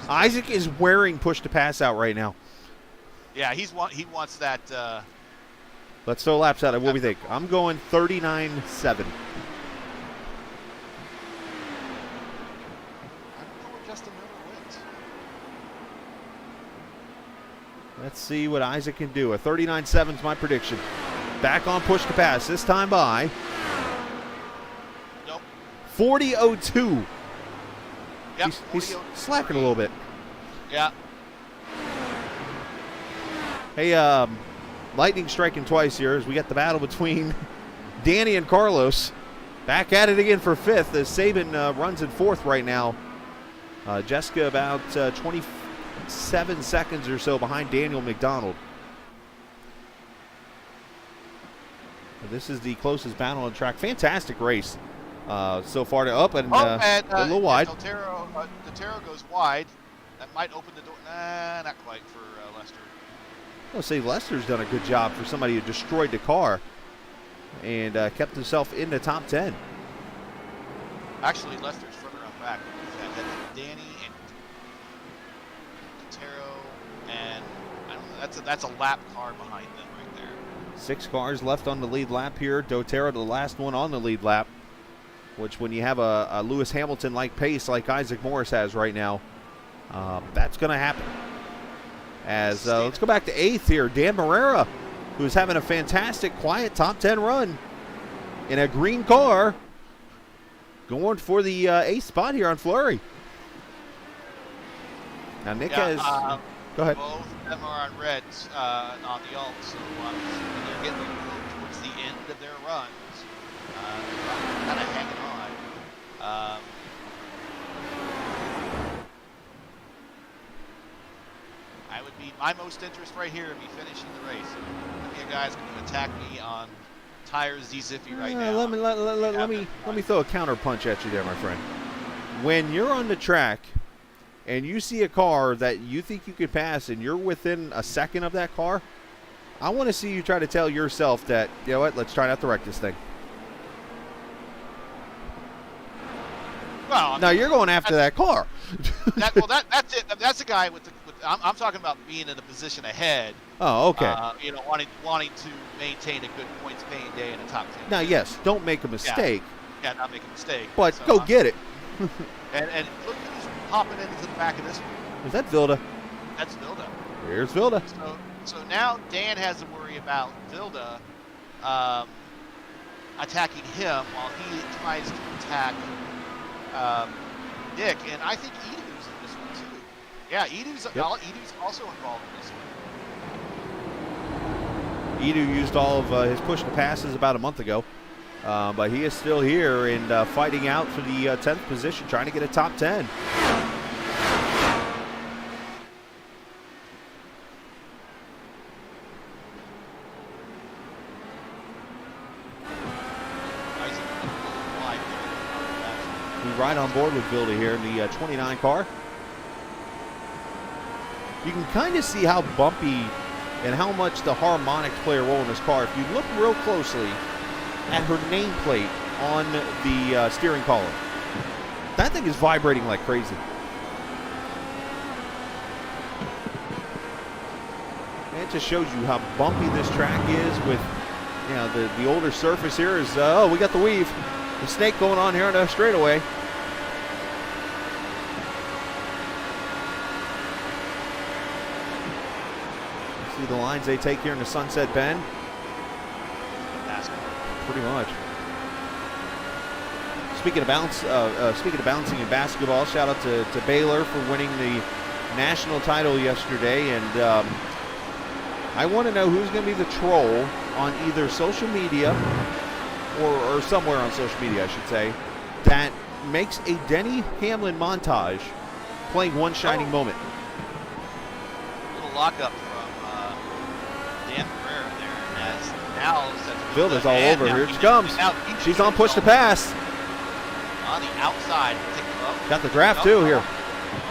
Isaac is wearing push to pass out right now. Yeah, he wants that. Let's throw laps at it. What do we think? I'm going 39.7. I don't know where Justin Miller went. Let's see what Isaac can do. A 39.7 is my prediction. Back on push to pass. This time by Nope. 40.02. Yep, He's slacking a little bit. Yeah. Hey, lightning striking twice here as we get the battle between Danny and Carlos. Back at it again for fifth as Saban runs in fourth right now. Jessica about 27 seconds or so behind Daniel McDonald. This is the closest battle on track. Fantastic race so far to up and, a little wide. Dotero goes wide. That might open the door. Nah, not quite for Lester. I'll say Lester's done a good job for somebody who destroyed the car and kept himself in the top 10. Actually, Lester's further on back. That's Danny and Dotero, and I don't know, that's a lap car behind them right there. 6 cars left on the lead lap here. Dotero, the last one on the lead lap, which when you have a Lewis Hamilton-like pace like Isaac Morris has right now, that's going to happen. As let's go back to 8th here. Dan Barrera, who's having a fantastic, quiet top 10 run in a green car, going for the 8th spot here on Fleury. Now Nick has. Go ahead. Both of them are on reds on the alt, so they're getting towards the end of their runs. Kind of hanging on. I would be my most interest right here would be finishing the race. You guys can attack me on tires Z-Ziffy right now. Let me throw a counter punch at you there, my friend. When you're on the track and you see a car that you think you could pass and you're within a second of that car, I want to see you try to tell yourself that, you know what, let's try not to wreck this thing. Well, now you're going after that car. that's it. That's a guy with I'm talking about being in a position ahead. Oh, okay. Wanting to maintain a good points paying day in the top 10. Now, yes, don't make a mistake. Yeah, not make a mistake. But so go get it. and look who's popping into the back of this one. Is that Vilda? That's Vilda. Here's Vilda. So now Dan has to worry about Vilda attacking him while he tries to attack Nick, and I think Edu's in this one too. Yeah, Edu's also involved in this one. Edu used all of his push to passes about a month ago, but he is still here and fighting out for the 10th position, trying to get a top 10. Right on board with Vilda here in the 29 car. You can kind of see how bumpy and how much the harmonics play a role in this car. If you look real closely at her nameplate on the steering column, that thing is vibrating like crazy. And it just shows you how bumpy this track is with, you know, the older surface here is, oh, we got the weave. The snake going on here on the straightaway. See the lines they take here in the Sunset Bend? Pretty much. Speaking of bouncing in basketball, shout out to Baylor for winning the national title yesterday. And I want to know who's going to be the troll on either social media or somewhere on social media, I should say, that makes a Denny Hamlin montage playing One Shining Moment. Little lockup from Dan Ferreira there. As now Vilda's all over. Here she comes. She's on push to pass. On the outside. Got the draft too here.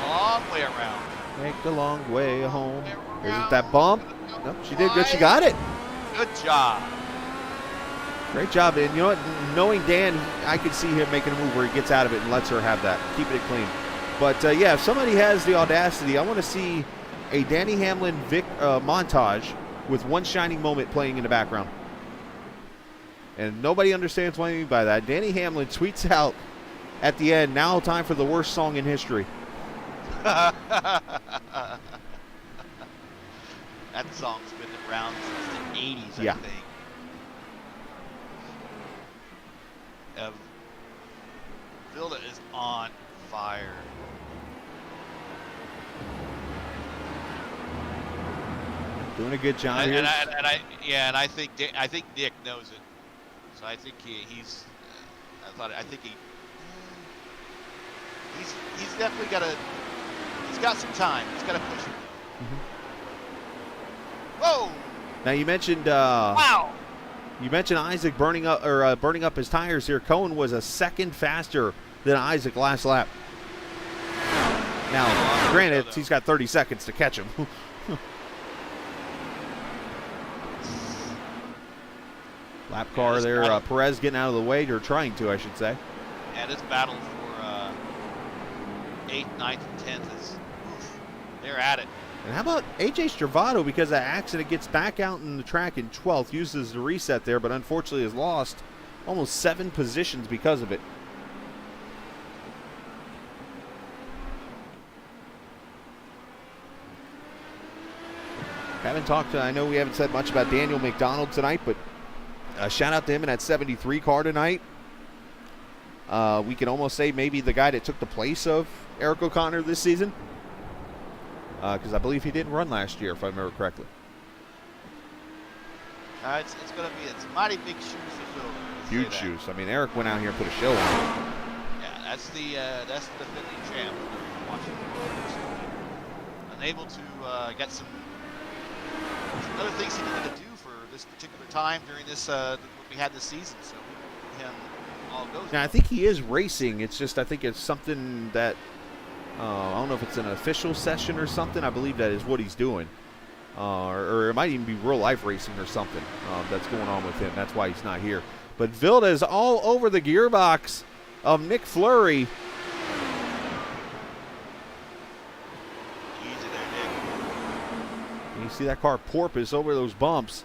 Long way around. Make the long way home. Isn't that bump? Nope, she did good. She got it. Good job. Great job. And you know what? Knowing Dan, I could see him making a move where he gets out of it and lets her have that. Keeping it clean. But, yeah, if somebody has the audacity, I want to see a Danny Hamlin montage with One Shining Moment playing in the background. And nobody understands what I mean by that. Danny Hamlin tweets out at the end, now time for the worst song in history. That song's been around since the 80s, I think. Vilda is on fire. Doing a good job here. And I think Nick knows it. So I think he's definitely he's got some time. He's got to push it. Mm-hmm. Whoa! Now you mentioned wow. You mentioned Isaac burning up his tires here. Cohen was a second faster than Isaac last lap. Now, granted, he's got 30 seconds to catch him. Lap car there. Perez getting out of the way, or trying to, I should say. Yeah, this battle for 8th, 9th, and 10th is, they're at it. And how about AJ Stravato, because of that accident, gets back out in the track in 12th, uses the reset there, but unfortunately has lost almost 7 positions because of it. I know we haven't said much about Daniel McDonald tonight, but shout out to him in that 73 car tonight. We can almost say maybe the guy that took the place of Eric O'Connor this season. Because I believe he didn't run last year, if I remember correctly. It's mighty big shoes to fill. Huge shoes. I mean, Eric went out here and put a show on. Yeah, that's the defending champ. Watching, unable to get some other things he needed to do for this particular time during this what we had this season. So him all goes. Now I think he is racing. It's just I think it's something that. I don't know if it's an official session or something. I believe that is what he's doing. Or it might even be real life racing or something that's going on with him. That's why he's not here. But Vilda is all over the gearbox of Nick Fleury. Easy there, Nick. You see that car porpoise over those bumps.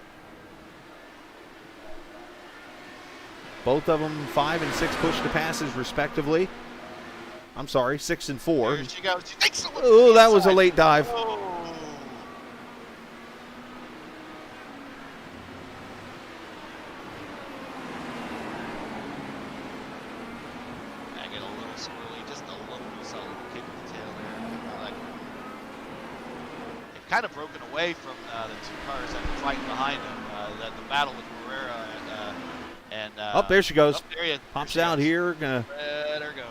Both of them 5 and 6 push to passes respectively. I'm sorry, 6 and 4. There she goes. She takes a look. Oh, that was a late dive. Oh. I get a little swirly, just a little bit, kick in the tail there. They've kind of broken away from the 2 cars that were fighting behind them. The battle with Herrera and oh, there she goes. There Pops out here. Let her go.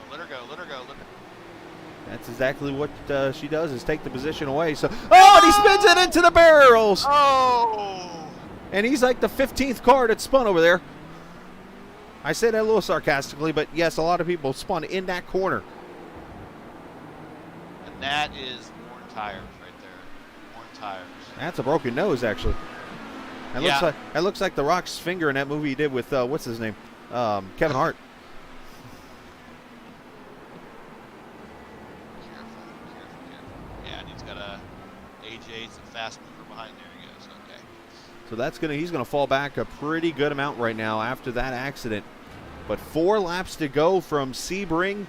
That's exactly what she does, is take the position away. So, oh, and he spins it into the barrels. Oh! And he's like the 15th car that spun over there. I say that a little sarcastically, but yes, a lot of people spun in that corner. And that is worn tires right there. Worn tires. That's a broken nose, actually. That looks like The Rock's finger in that movie he did with what's his name, Kevin Hart. Careful. Yeah, and he's got AJ's a fast mover behind there. He goes. Okay. So he's gonna fall back a pretty good amount right now after that accident. But 4 laps to go from Sebring,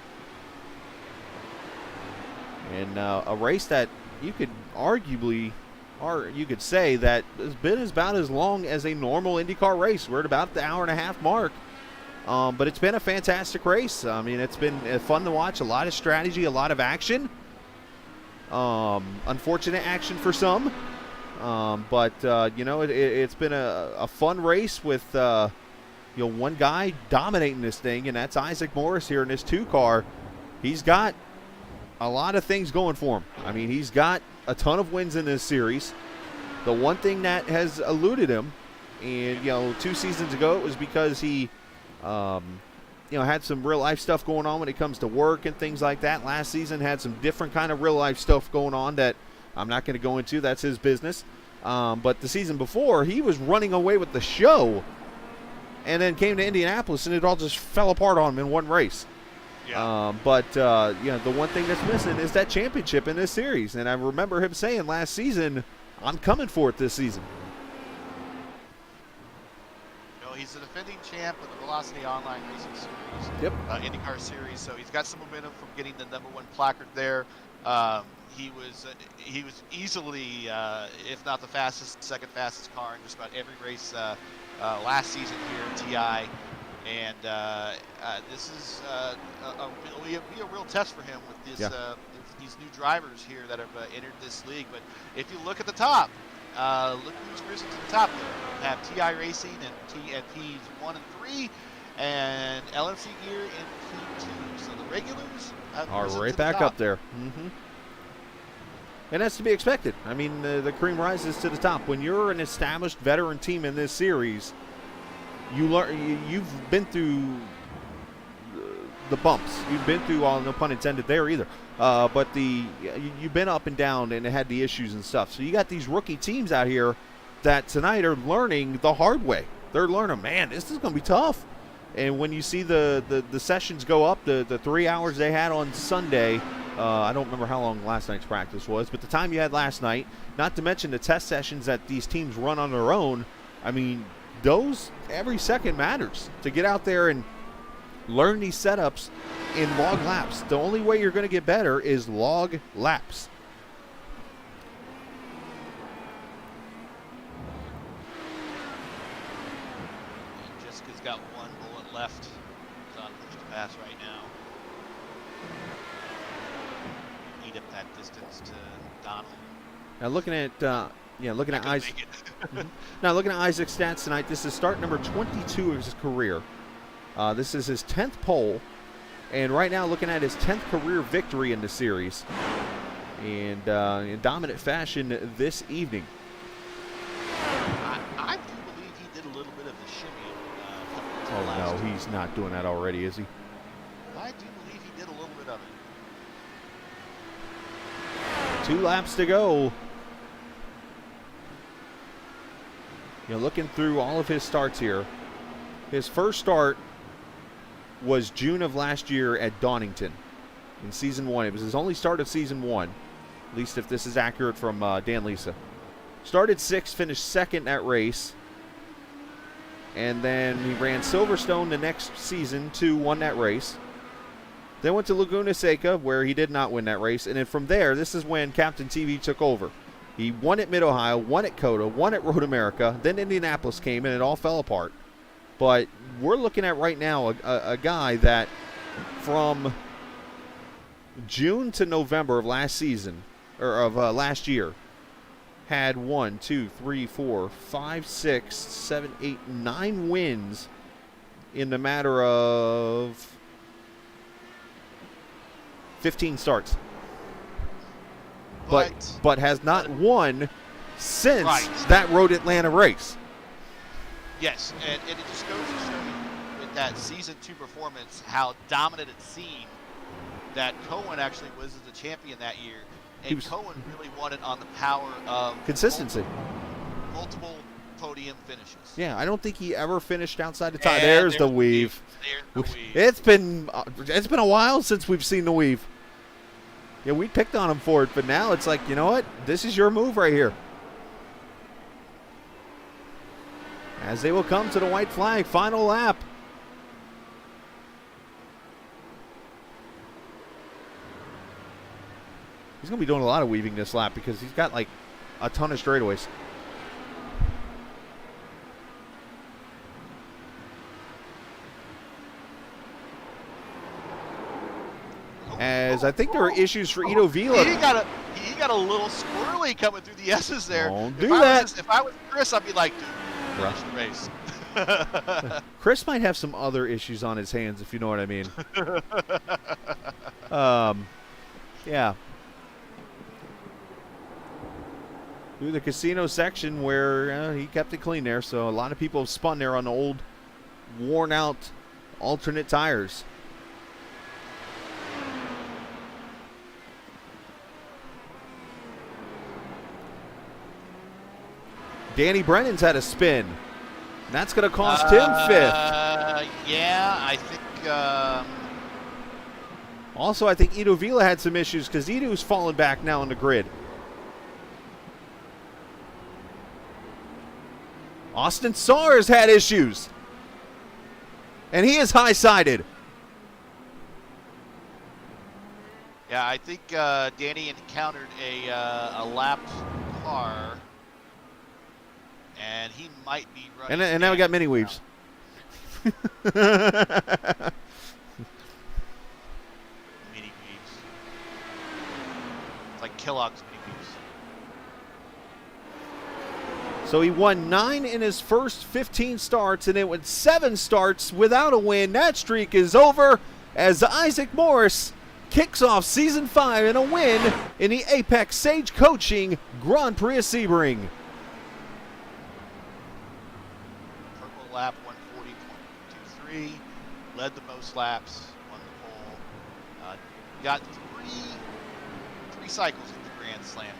and a race that you could arguably. Or you could say that has been about as long as a normal IndyCar race. We're at about the hour-and-a-half mark. But it's been a fantastic race. I mean, it's been fun to watch. A lot of strategy, a lot of action. Unfortunate action for some. But it's been a fun race with one guy dominating this thing, and that's Isaac Morris here in this 2-car. He's got a lot of things going for him. I mean, he's got a ton of wins in this series. The one thing that has eluded him, and 2 seasons ago, it was because he had some real life stuff going on when it comes to work and things like that. Last season had some different kind of real life stuff going on that I'm not going to go into. That's his business. But the season before, he was running away with the show, and then came to Indianapolis, and it all just fell apart on him in one race. Yeah. The one thing that's missing is that championship in this series. And I remember him saying last season, I'm coming for it this season. He's the defending champ of the Velocity Online Racing Series. Yep. IndyCar Series, so he's got some momentum from getting the #1 placard there. He was easily, if not the fastest, second fastest car in just about every race last season here at TI. And this is be a real test for him with this these new drivers here that have entered this league. But if you look at the top, look who's risen to the top there. We have TI Racing and Ps 1 and 3, and LMC Gear in P2. So the regulars are risen right to the back top. up there. Mm-hmm. And that's to be expected. I mean, the cream rises to the top. When you're an established veteran team in this series, you've been through the bumps. You've been through all, no pun intended there either. But you've been up and down and had the issues and stuff. So you got these rookie teams out here that tonight are learning the hard way. They're learning, man, this is going to be tough. And when you see the sessions go up, the 3 hours they had on Sunday, I don't remember how long last night's practice was, but the time you had last night, not to mention the test sessions that these teams run on their own, I mean, those, every second matters to get out there and learn these setups in log laps. The only way you're going to get better is log laps. Jessica's got one bullet left. He's on push to pass right now. Eat up that distance to Donald. Now looking at Isaac. Now looking at Isaac's stats tonight, this is start number 22 of his career. This is his 10th pole, and right now looking at his 10th career victory in the series, and in dominant fashion this evening. I do believe he did a little bit of the shimmy. Oh no, he's not doing that already, is he? I do believe he did a little bit of it. 2 laps to go. Looking through all of his starts here, his first start was June of last year at Donington in season 1. It was his only start of season 1, at least if this is accurate from Dan Lisa. Started 6th, finished 2nd that race, and then he ran Silverstone the next season to won that race. Then went to Laguna Seca, where he did not win that race, and then from there, this is when Captain TV took over. He won at Mid-Ohio, won at COTA, won at Road America, then Indianapolis came and it all fell apart. But we're looking at right now a guy that from June to November of last season, or of last year, had 1, 2, 3, 4, 5, 6, 7, 8, 9 wins in the matter of 15 starts. But has not won since that Road Atlanta race. Yes, and it just goes to show you with that season 2 performance how dominant it seemed that Cohen actually was the champion that year. And Cohen really won it on the power of consistency. Multiple podium finishes. Yeah, I don't think he ever finished outside the top. There's the weave. There's the weave. It's been a while since we've seen the weave. Yeah, we picked on him for it, but now it's like, you know what? This is your move right here. As they will come to the white flag, final lap. He's going to be doing a lot of weaving this lap because he's got like a ton of straightaways. as I think there are issues for Ito Vila. He got a little squirrely coming through the S's there. Don't do that. If I was Chris, I'd be like, dude, finish the race. Chris might have some other issues on his hands, if you know what I mean. Yeah. Through the casino section where he kept it clean there, so a lot of people have spun there on the old, worn-out alternate tires. Danny Brennan's had a spin. And that's going to cost him fifth. Yeah, I think. Also, I think Ito Vila had some issues because Ito's fallen back now on the grid. Austin Saar's had issues. And he is high-sided. Yeah, I think Danny encountered a lapped car. And he might be running. And now we got mini weaves. Mini weaves. It's like Kellogg's mini weaves. So he won 9 in his first 15 starts, and it went 7 starts without a win. That streak is over as Isaac Morris kicks off Season 5 in a win in the Apex Sage Coaching Grand Prix of Sebring. Lap 140.23, led the most laps, won the pole. Got three cycles at the Grand Slam.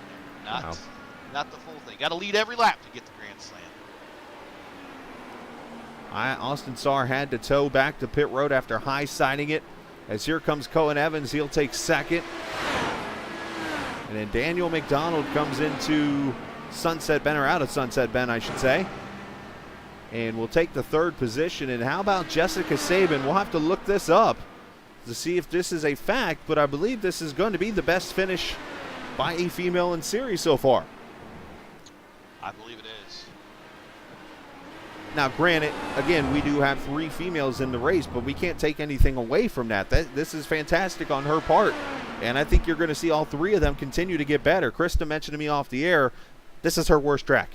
Not the full thing. Got to lead every lap to get the Grand Slam. Austin Saar had to tow back to pit road after high-siding it. As here comes Cohen Evans, he'll take second. And then Daniel McDonald comes into Sunset Bend, or out of Sunset Bend, I should say. And we'll take the third position. And how about Jessica Sabin? We'll have to look this up to see if this is a fact, but I believe this is going to be the best finish by a female in series so far. I believe it is. Now, granted, again, we do have 3 females in the race, but we can't take anything away from that. This is fantastic on her part, and I think you're going to see all 3 of them continue to get better. Krista mentioned to me off the air, this is her worst track.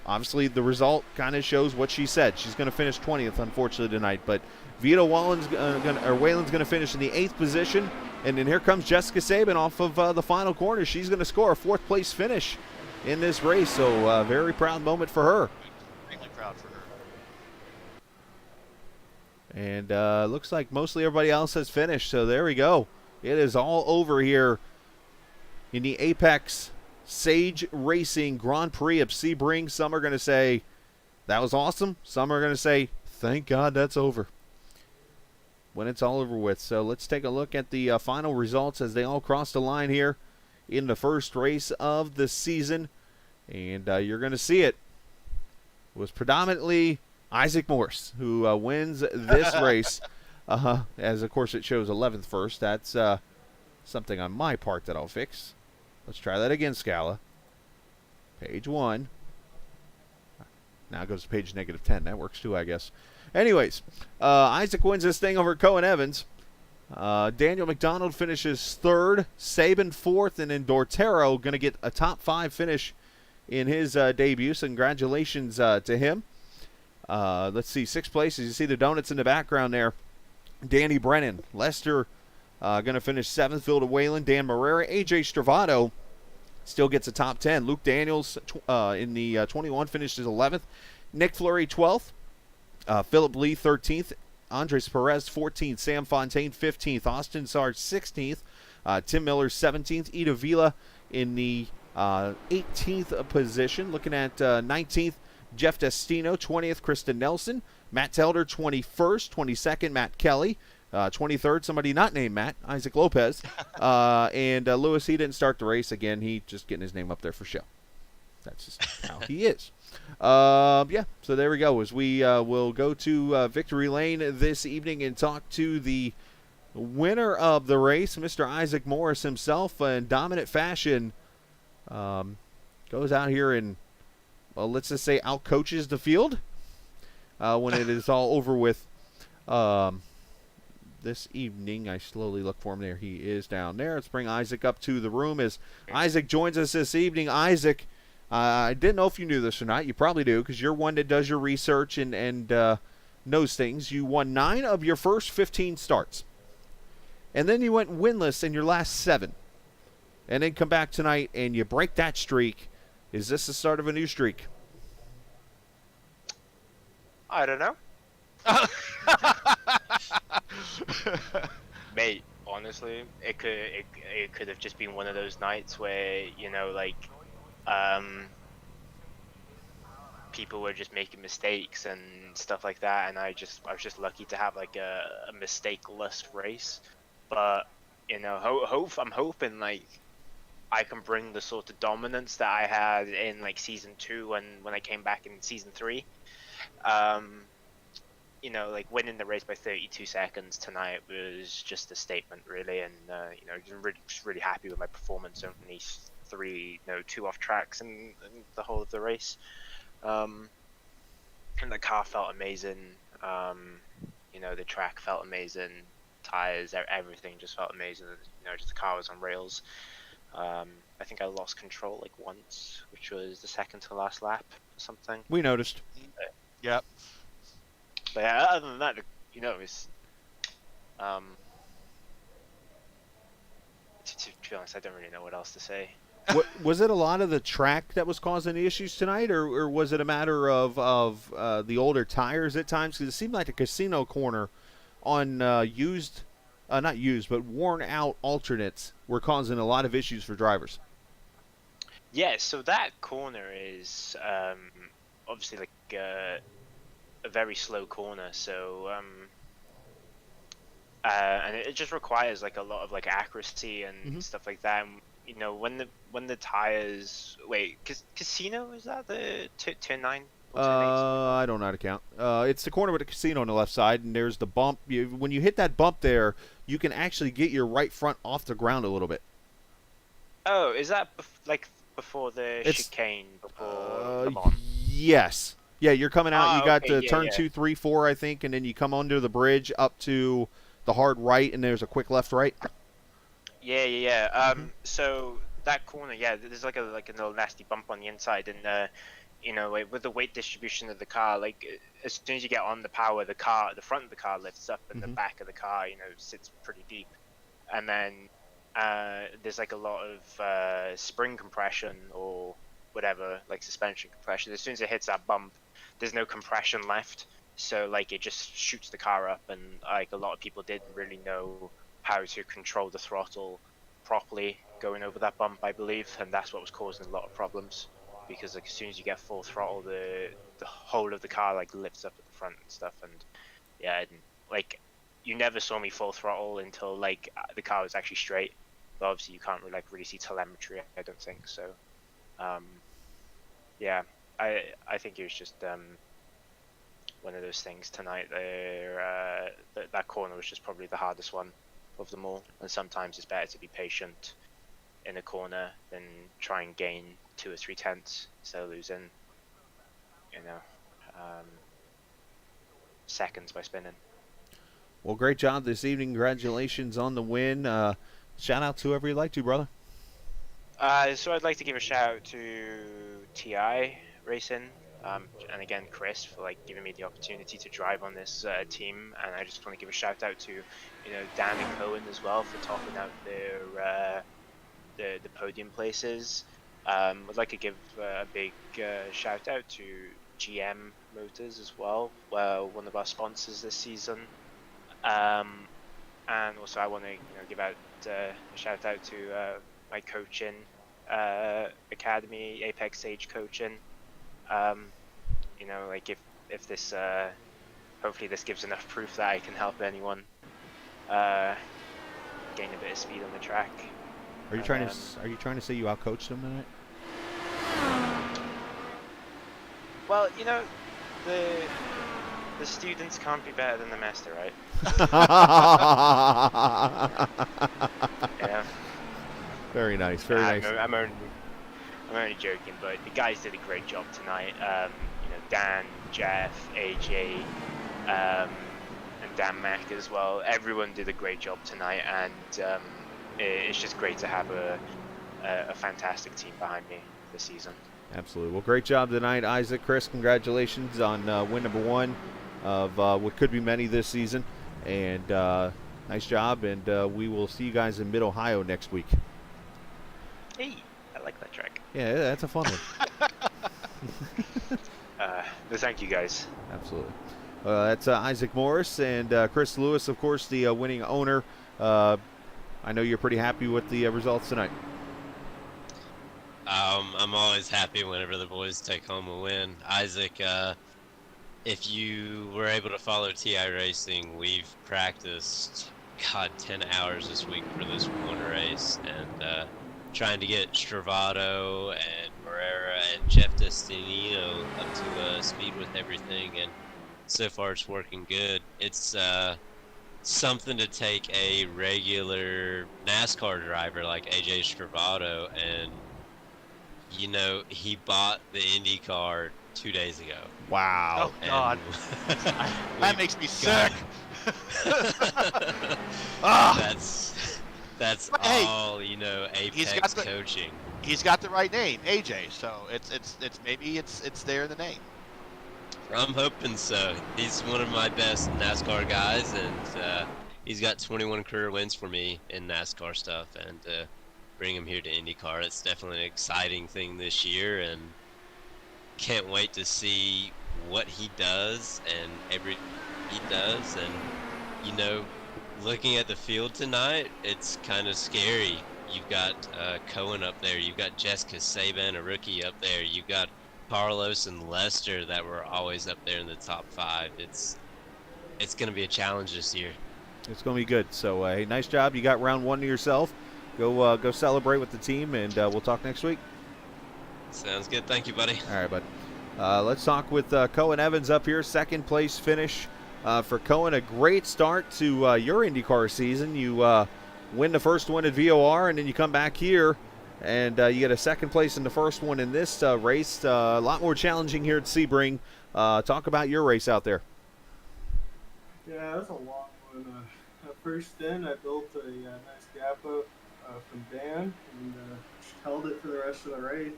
Obviously, the result kind of shows what she said. She's going to finish 20th, unfortunately, tonight. But Vita Whalen's going to finish in the 8th position. And then here comes Jessica Sabin off of the final corner. She's going to score a 4th-place finish in this race. So, very proud moment for her. Extremely proud for her. And looks like mostly everybody else has finished. So, there we go. It is all over here in the Apex Sage Racing Grand Prix of Sebring. Some are going to say, that was awesome. Some are going to say, thank God that's over, when it's all over with. So let's take a look at the final results as they all cross the line here in the first race of the season. And you're going to see it. It was predominantly Isaac Morse who wins this race. As, of course, it shows 11th first. That's something on my part that I'll fix. Let's try that again, Scala. Page 1. Now it goes to page -10. That works too, I guess. Anyways, Isaac wins this thing over Cohen Evans. Daniel McDonald finishes 3rd. Sabin 4th. And then Dortero going to get a top 5 finish in his debut. So congratulations to him. Let's see, 6th place. As you see the donuts in the background there. Danny Brennan. Lester going to finish 7th. Vilda Whalen, Dan Marrera, AJ Stravato still gets a top 10. Luke Daniels in the 21 finishes 11th. Nick Fleury 12th. Philip Lee 13th. Andres Perez 14th. Sam Fontaine 15th. Austin Sarge 16th. Tim Miller 17th. Ida Vila in the 18th position. Looking at 19th, Jeff Destino. 20th, Kristen Nelson. Matt Telder 21st. 22nd, Matt Kelly. 23rd, somebody not named Matt, Isaac Lopez. And Lewis, he didn't start the race again. He just getting his name up there for show. That's just how he is. Yeah, so there we go. As we will go to Victory Lane this evening and talk to the winner of the race, Mr. Isaac Morris himself, in dominant fashion. Goes out here and, well, let's just say outcoaches the field when it is all over with. this evening. I slowly look for him. There he is down there. Let's bring Isaac up to the room as Isaac joins us this evening. Isaac, I didn't know if you knew this or not. You probably do because you're one that does your research and knows things. You won 9 of your first 15 starts. And then you went winless in your last 7. And then come back tonight and you break that streak. Is this the start of a new streak? I don't know. Mate, honestly, it could have just been one of those nights where, you know, like, people were just making mistakes and stuff like that, and I was just lucky to have like a mistake-less race. But you know, I'm hoping like I can bring the sort of dominance that I had in like season 2 when I came back in season 3. You know, like winning the race by 32 seconds tonight was just a statement, really, and you know, just really happy with my performance on these 2 off tracks and the whole of the race. And the car felt amazing. You know, the track felt amazing. Tires, everything just felt amazing. You know, just the car was on rails. I think I lost control like once, which was the second to last lap or something. We noticed. Yep. But yeah, other than that, you know, it's to be honest, I don't really know what else to say. Was it a lot of the track that was causing the issues tonight, or was it a matter of the older tires at times? Because it seemed like the casino corner on not used, but worn out alternates were causing a lot of issues for drivers. Yeah, so that corner is obviously like a very slow corner, so and it just requires like a lot of like accuracy and stuff like that. And, you know, when the tires casino, is that the turn 9? I don't know how to count. It's the corner with the casino on the left side, and there's the bump. When you hit that bump there, you can actually get your right front off the ground a little bit. Oh, is that before the chicane, before the on? Yes. Yeah, you're coming out. You got the turn 2, 3, 4, I think, and then you come under the bridge up to the hard right, and there's a quick left right. Yeah. So that corner, there's like a little nasty bump on the inside, and you know, like, with the weight distribution of the car, like as soon as you get on the power, the front of the car lifts up, and the back of the car, you know, sits pretty deep, and then there's like a lot of spring compression or whatever, like suspension compression. As soon as it hits that bump, there's no compression left, so like it just shoots the car up, and like a lot of people didn't really know how to control the throttle properly going over that bump, I believe, and that's what was causing a lot of problems, because like as soon as you get full throttle, the whole of the car like lifts up at the front and stuff. And yeah, like you never saw me full throttle until like the car was actually straight, but obviously you can't really see telemetry, I don't think so. Yeah, I think it was just one of those things tonight there. That corner was just probably the hardest one of them all, and sometimes it's better to be patient in a corner than try and gain 2 or 3 tenths instead of losing, you know, seconds by spinning. Well, great job this evening. Congratulations on the win. Shout out to whoever you'd like to, brother. So I'd like to give a shout out to TI Racing, and again Chris for like giving me the opportunity to drive on this team, and I just want to give a shout out to, you know, Dan and Cohen as well for topping out their the podium places. I'd like to give a big shout out to GM Motors as well, one of our sponsors this season, and also I want to, you know, give out a shout out to my coaching academy, Apex Sage Coaching. You know, like if this hopefully this gives enough proof that I can help anyone gain a bit of speed on the track. Are you trying to say you outcoached them tonight? Well, you know, the students can't be better than the master, right? Yeah. Very nice. Very nice. I'm only joking, but the guys did a great job tonight. You know, Dan, Jeff, AJ, and Dan Mack as well. Everyone did a great job tonight, and it's just great to have a fantastic team behind me this season. Absolutely. Well, great job tonight, Isaac. Chris, congratulations on win number 1 of what could be many this season. And nice job, and we will see you guys in Mid-Ohio next week. Hey, I like that track. Yeah, that's a fun one. Thank you, guys. Absolutely. That's Isaac Morris and Chris Lewis, of course, the winning owner. I know you're pretty happy with the results tonight. I'm always happy whenever the boys take home a win. Isaac, if you were able to follow TI Racing, we've practiced, 10 hours this week for this one race, and trying to get Stravato and Morera and Jeff Destinino up to speed with everything, and so far it's working good. It's something to take a regular NASCAR driver like AJ Stravato, and he bought the Indy car 2 days ago. Wow. Oh, God. That makes me sick. That's Hey, all, Apex coaching. He's got the right name, AJ. So it's maybe it's there in the name. I'm hoping so. He's one of my best NASCAR guys, and he's got 21 career wins for me in NASCAR stuff, and bring him here to IndyCar. It's definitely an exciting thing this year, and can't wait to see what he does and he does. And looking at the field tonight, it's kind of scary. You've got Cohen up there, you've got Jessica Saban, a rookie, up there, you've got Carlos and Lester that were always up there in the top 5. It's going to be a challenge this year. It's going to be good. So, hey, nice job. You got round 1 to yourself. Go celebrate with the team, and we'll talk next week. Sounds good. Thank you, buddy. All right, bud. Let's talk with Cohen Evans up here. Second place finish for Cohen. A great start to your IndyCar season. You win the first one at VOR, and then you come back here, and you get a second place in the first one in this race. A lot more challenging here at Sebring. Talk about your race out there. Yeah, it was a long one. First in, I built a nice gap up from Dan, and held it for the rest of the race.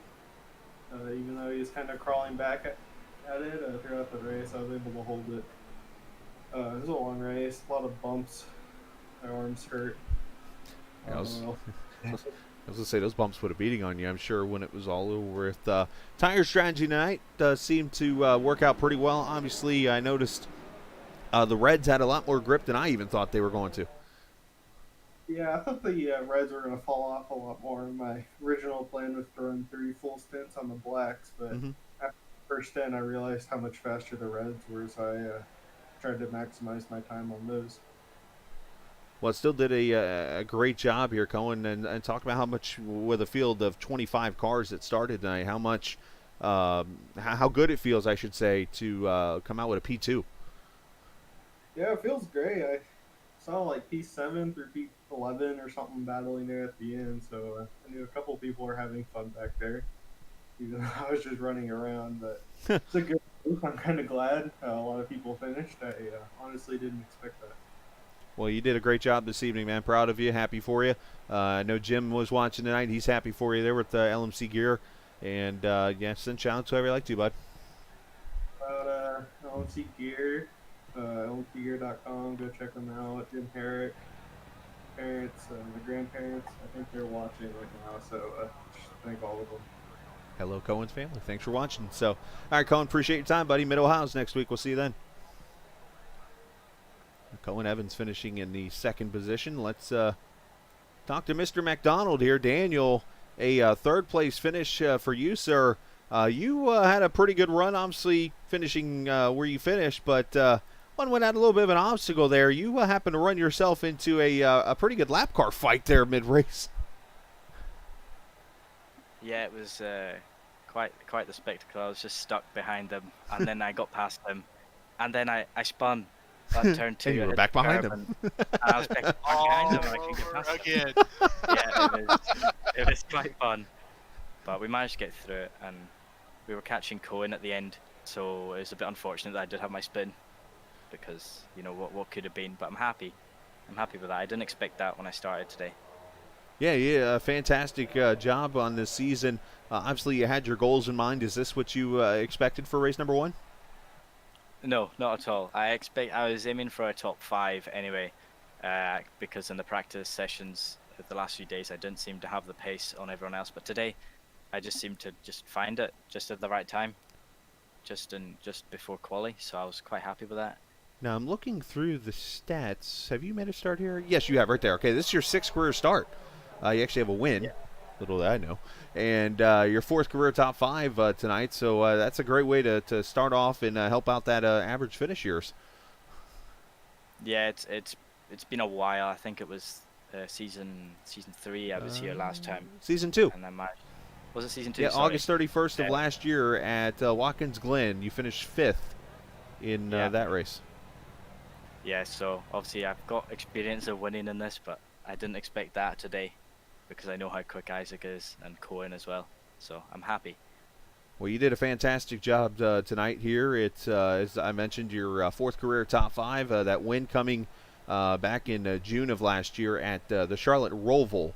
Even though he was kind of crawling back at it throughout the race, I was able to hold it. It was a long race, a lot of bumps. My arms hurt. I was going to say, those bumps put a beating on you, I'm sure, when it was all over with. Tire strategy tonight seemed to work out pretty well. Obviously, I noticed the Reds had a lot more grip than I even thought they were going to. Yeah, I thought the Reds were going to fall off a lot more. My original plan was to run 3 full stints on the blacks, but after the first stint, I realized how much faster the Reds were, so I tried to maximize my time on those. Well, it still did a great job here, Cohen, and talk about how much, with a field of 25 cars that started tonight, how much, how good it feels, I should say, to come out with a P2. Yeah, it feels great. I saw like P7 through P11 or something battling there at the end, so I knew a couple people were having fun back there, even though I was just running around. But it's a good move. I'm kind of glad a lot of people finished. I honestly didn't expect that. Well, you did a great job this evening, man. Proud of you. Happy for you. I know Jim was watching tonight. He's happy for you there with LMC Gear. And, send shout out to whoever you like to, bud. About LMC Gear, lmcgear.com. Go check them out. Jim Herrick, parents, my grandparents. I think they're watching right now, so just thank all of them. Hello, Cohen's family. Thanks for watching. So, all right, Cohen, appreciate your time, buddy. Mid-Ohio's next week. We'll see you then. Cohen Evans finishing in the second position. Let's talk to Mr. McDonald here. Daniel, a third place finish for you, sir. You had a pretty good run, obviously finishing where you finished, but one went out a little bit of an obstacle there. You happened to run yourself into a pretty good lap car fight there mid-race. Yeah, it was quite the spectacle. I was just stuck behind them, and then I got past them, and then I spun. On turn 2, you were back behind him. And I was back behind him, and I couldn't get past again. Yeah, it was quite fun, but we managed to get through it, and we were catching Cohen at the end, so it was a bit unfortunate that I did have my spin. because what could have been. But I'm happy. I'm happy with that. I didn't expect that when I started today. Yeah, fantastic job on this season. Obviously, you had your goals in mind. Is this what you expected for race number 1? No, not at all. I was aiming for a top 5 anyway, because in the practice sessions the last few days I didn't seem to have the pace on everyone else. But today, I just seemed to find it just at the right time, just before quali. So I was quite happy with that. Now, I'm looking through the stats. Have you made a start here? Yes, you have right there. Okay, this is your 6th career start. You actually have a win. Yeah. Little did I know. And your 4th career top 5 tonight. So that's a great way to start off and help out that average finish yours. Yeah, it's been a while. I think it was season 3. I was here last time. Season 2. And then was it season 2? Yeah, Sorry. August 31st of last year at Watkins Glen. You finished 5th in that race. Yeah, so obviously I've got experience of winning in this, but I didn't expect that today because I know how quick Isaac is and Cohen as well. So I'm happy. Well, you did a fantastic job tonight here. It's, as I mentioned, your 4th career top 5. That win coming back in June of last year at the Charlotte Roval.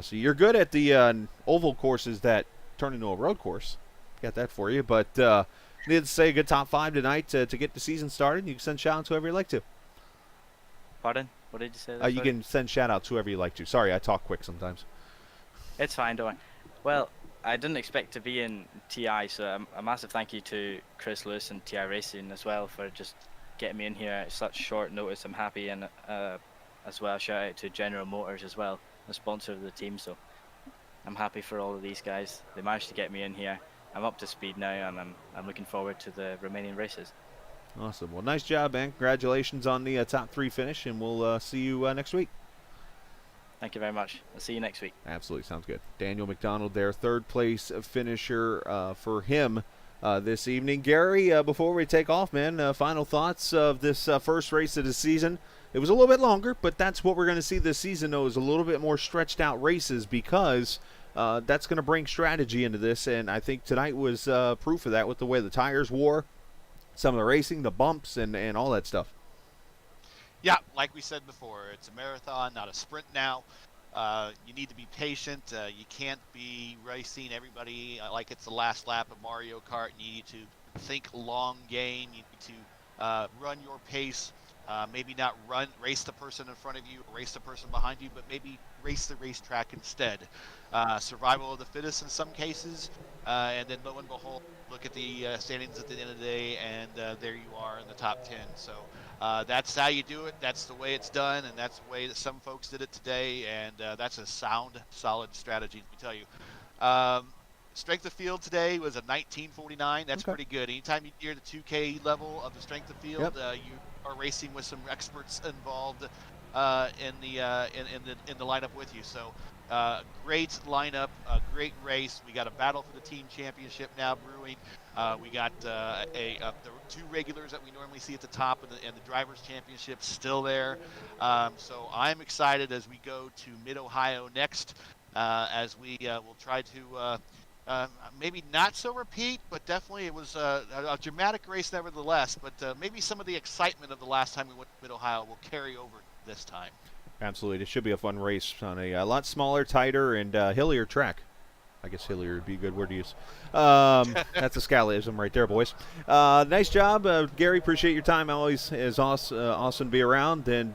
So you're good at the oval courses that turn into a road course. Got that for you. But needless to say, a good top 5 tonight to get the season started. You can send shout-outs to whoever you like to. Pardon? What did you say? You can send shout-outs to whoever you like to. Sorry, I talk quick sometimes. It's fine, don't worry. Well, I didn't expect to be in TI, so a massive thank you to Chris Lewis and TI Racing as well for just getting me in here at such short notice. I'm happy, and as well, shout out to General Motors as well, the sponsor of the team. So I'm happy for all of these guys. They managed to get me in here. I'm up to speed now, and I'm looking forward to the remaining races. Awesome. Well, nice job, man. Congratulations on the top 3 finish, and we'll see you next week. Thank you very much. I'll see you next week. Absolutely. Sounds good. Daniel McDonald there, 3rd place finisher for him this evening. Gary, before we take off, man, final thoughts of this first race of the season. It was a little bit longer, but that's what we're going to see this season, though, is a little bit more stretched out races because that's going to bring strategy into this, and I think tonight was proof of that with the way the tires wore, some of the racing, the bumps, and all that stuff. Yeah, like we said before, it's a marathon, not a sprint now. You need to be patient. You can't be racing everybody like it's the last lap of Mario Kart. You need to think long game. You need to run your pace. Maybe not race the person in front of you, race the person behind you, but maybe race the racetrack instead. Survival of the fittest in some cases, and then lo and behold, look at the standings at the end of the day, and there you are in the top 10. So that's how you do it. That's the way it's done, and that's the way that some folks did it today, and that's a sound, solid strategy, let me tell you. Strength of field today was a 1949. That's Okay. pretty good. Anytime you're the 2K level of the strength of field, Yep. you are racing with some experts involved in the lineup with you. So great lineup, great race. We got a battle for the team championship now brewing. We got the 2 regulars that we normally see at the top, and the drivers championship still there. So I'm excited as we go to Mid-Ohio next, as we will try to maybe not so repeat, but definitely it was a dramatic race nevertheless. But maybe some of the excitement of the last time we went to Mid-Ohio will carry over this time. Absolutely. It should be a fun race on a lot smaller, tighter, and hillier track. I guess hillier would be a good word to use. That's a Scalism right there, boys. Nice job, Gary. Appreciate your time. Always is awesome to be around, and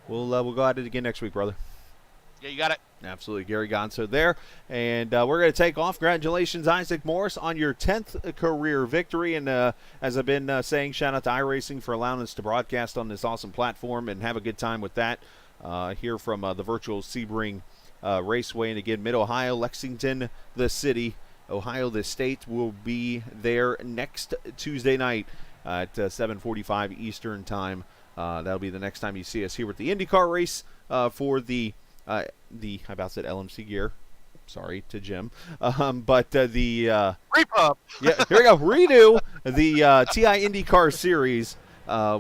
we'll go at it again next week, brother. Yeah, you got it. Absolutely, Gary Gonzo there. And we're going to take off. Congratulations, Isaac Morris, on your 10th career victory. And as I've been saying, shout out to iRacing for allowing us to broadcast on this awesome platform and have a good time with that here from the virtual Sebring Raceway. And again, Mid-Ohio, Lexington, the city, Ohio, the state, will be there next Tuesday night at 7:45 Eastern time. That'll be the next time you see us here with the IndyCar race for the I about said LMC gear. Sorry to Jim. But the Repub. yeah, here we go. Redo the TI IndyCar series,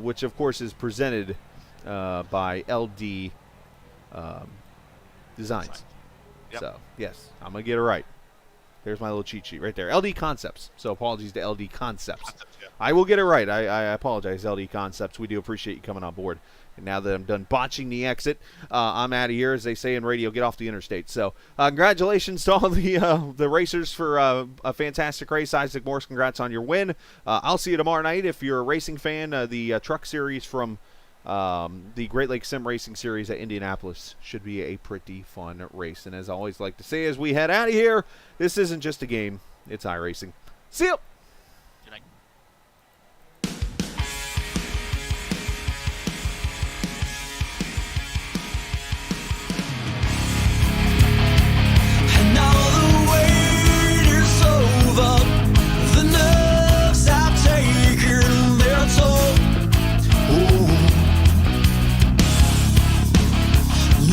which of course is presented by LD Designs. Yep. So yes, I'm gonna get it right. There's my little cheat sheet right there. LD Concepts. So apologies to LD Concepts. Yeah. I will get it right. I apologize, LD Concepts. We do appreciate you coming on board. And now that I'm done botching the exit, I'm out of here, as they say in radio, get off the interstate. So congratulations to all the racers for a fantastic race. Isaac Morse, congrats on your win. I'll see you tomorrow night. If you're a racing fan, the truck series from the Great Lakes Sim Racing Series at Indianapolis should be a pretty fun race. And as I always like to say as we head out of here, this isn't just a game, it's iRacing. See you!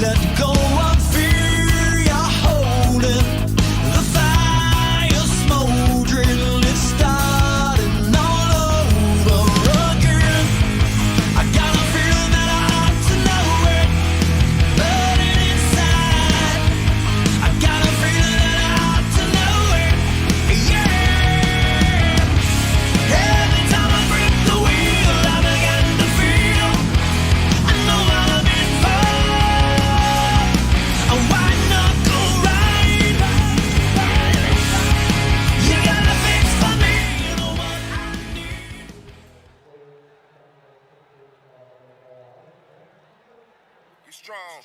Let go of fear you're holding. The fire smoldering, it's starting all over again. I got a feeling that I ought to know it, burning inside. I got a feeling that I ought to know it, yeah. Every time I grip the wheel, I begin to feel I know what I'm in for. A white knuckle ride. You got a fix for me, you know what I need. You strong.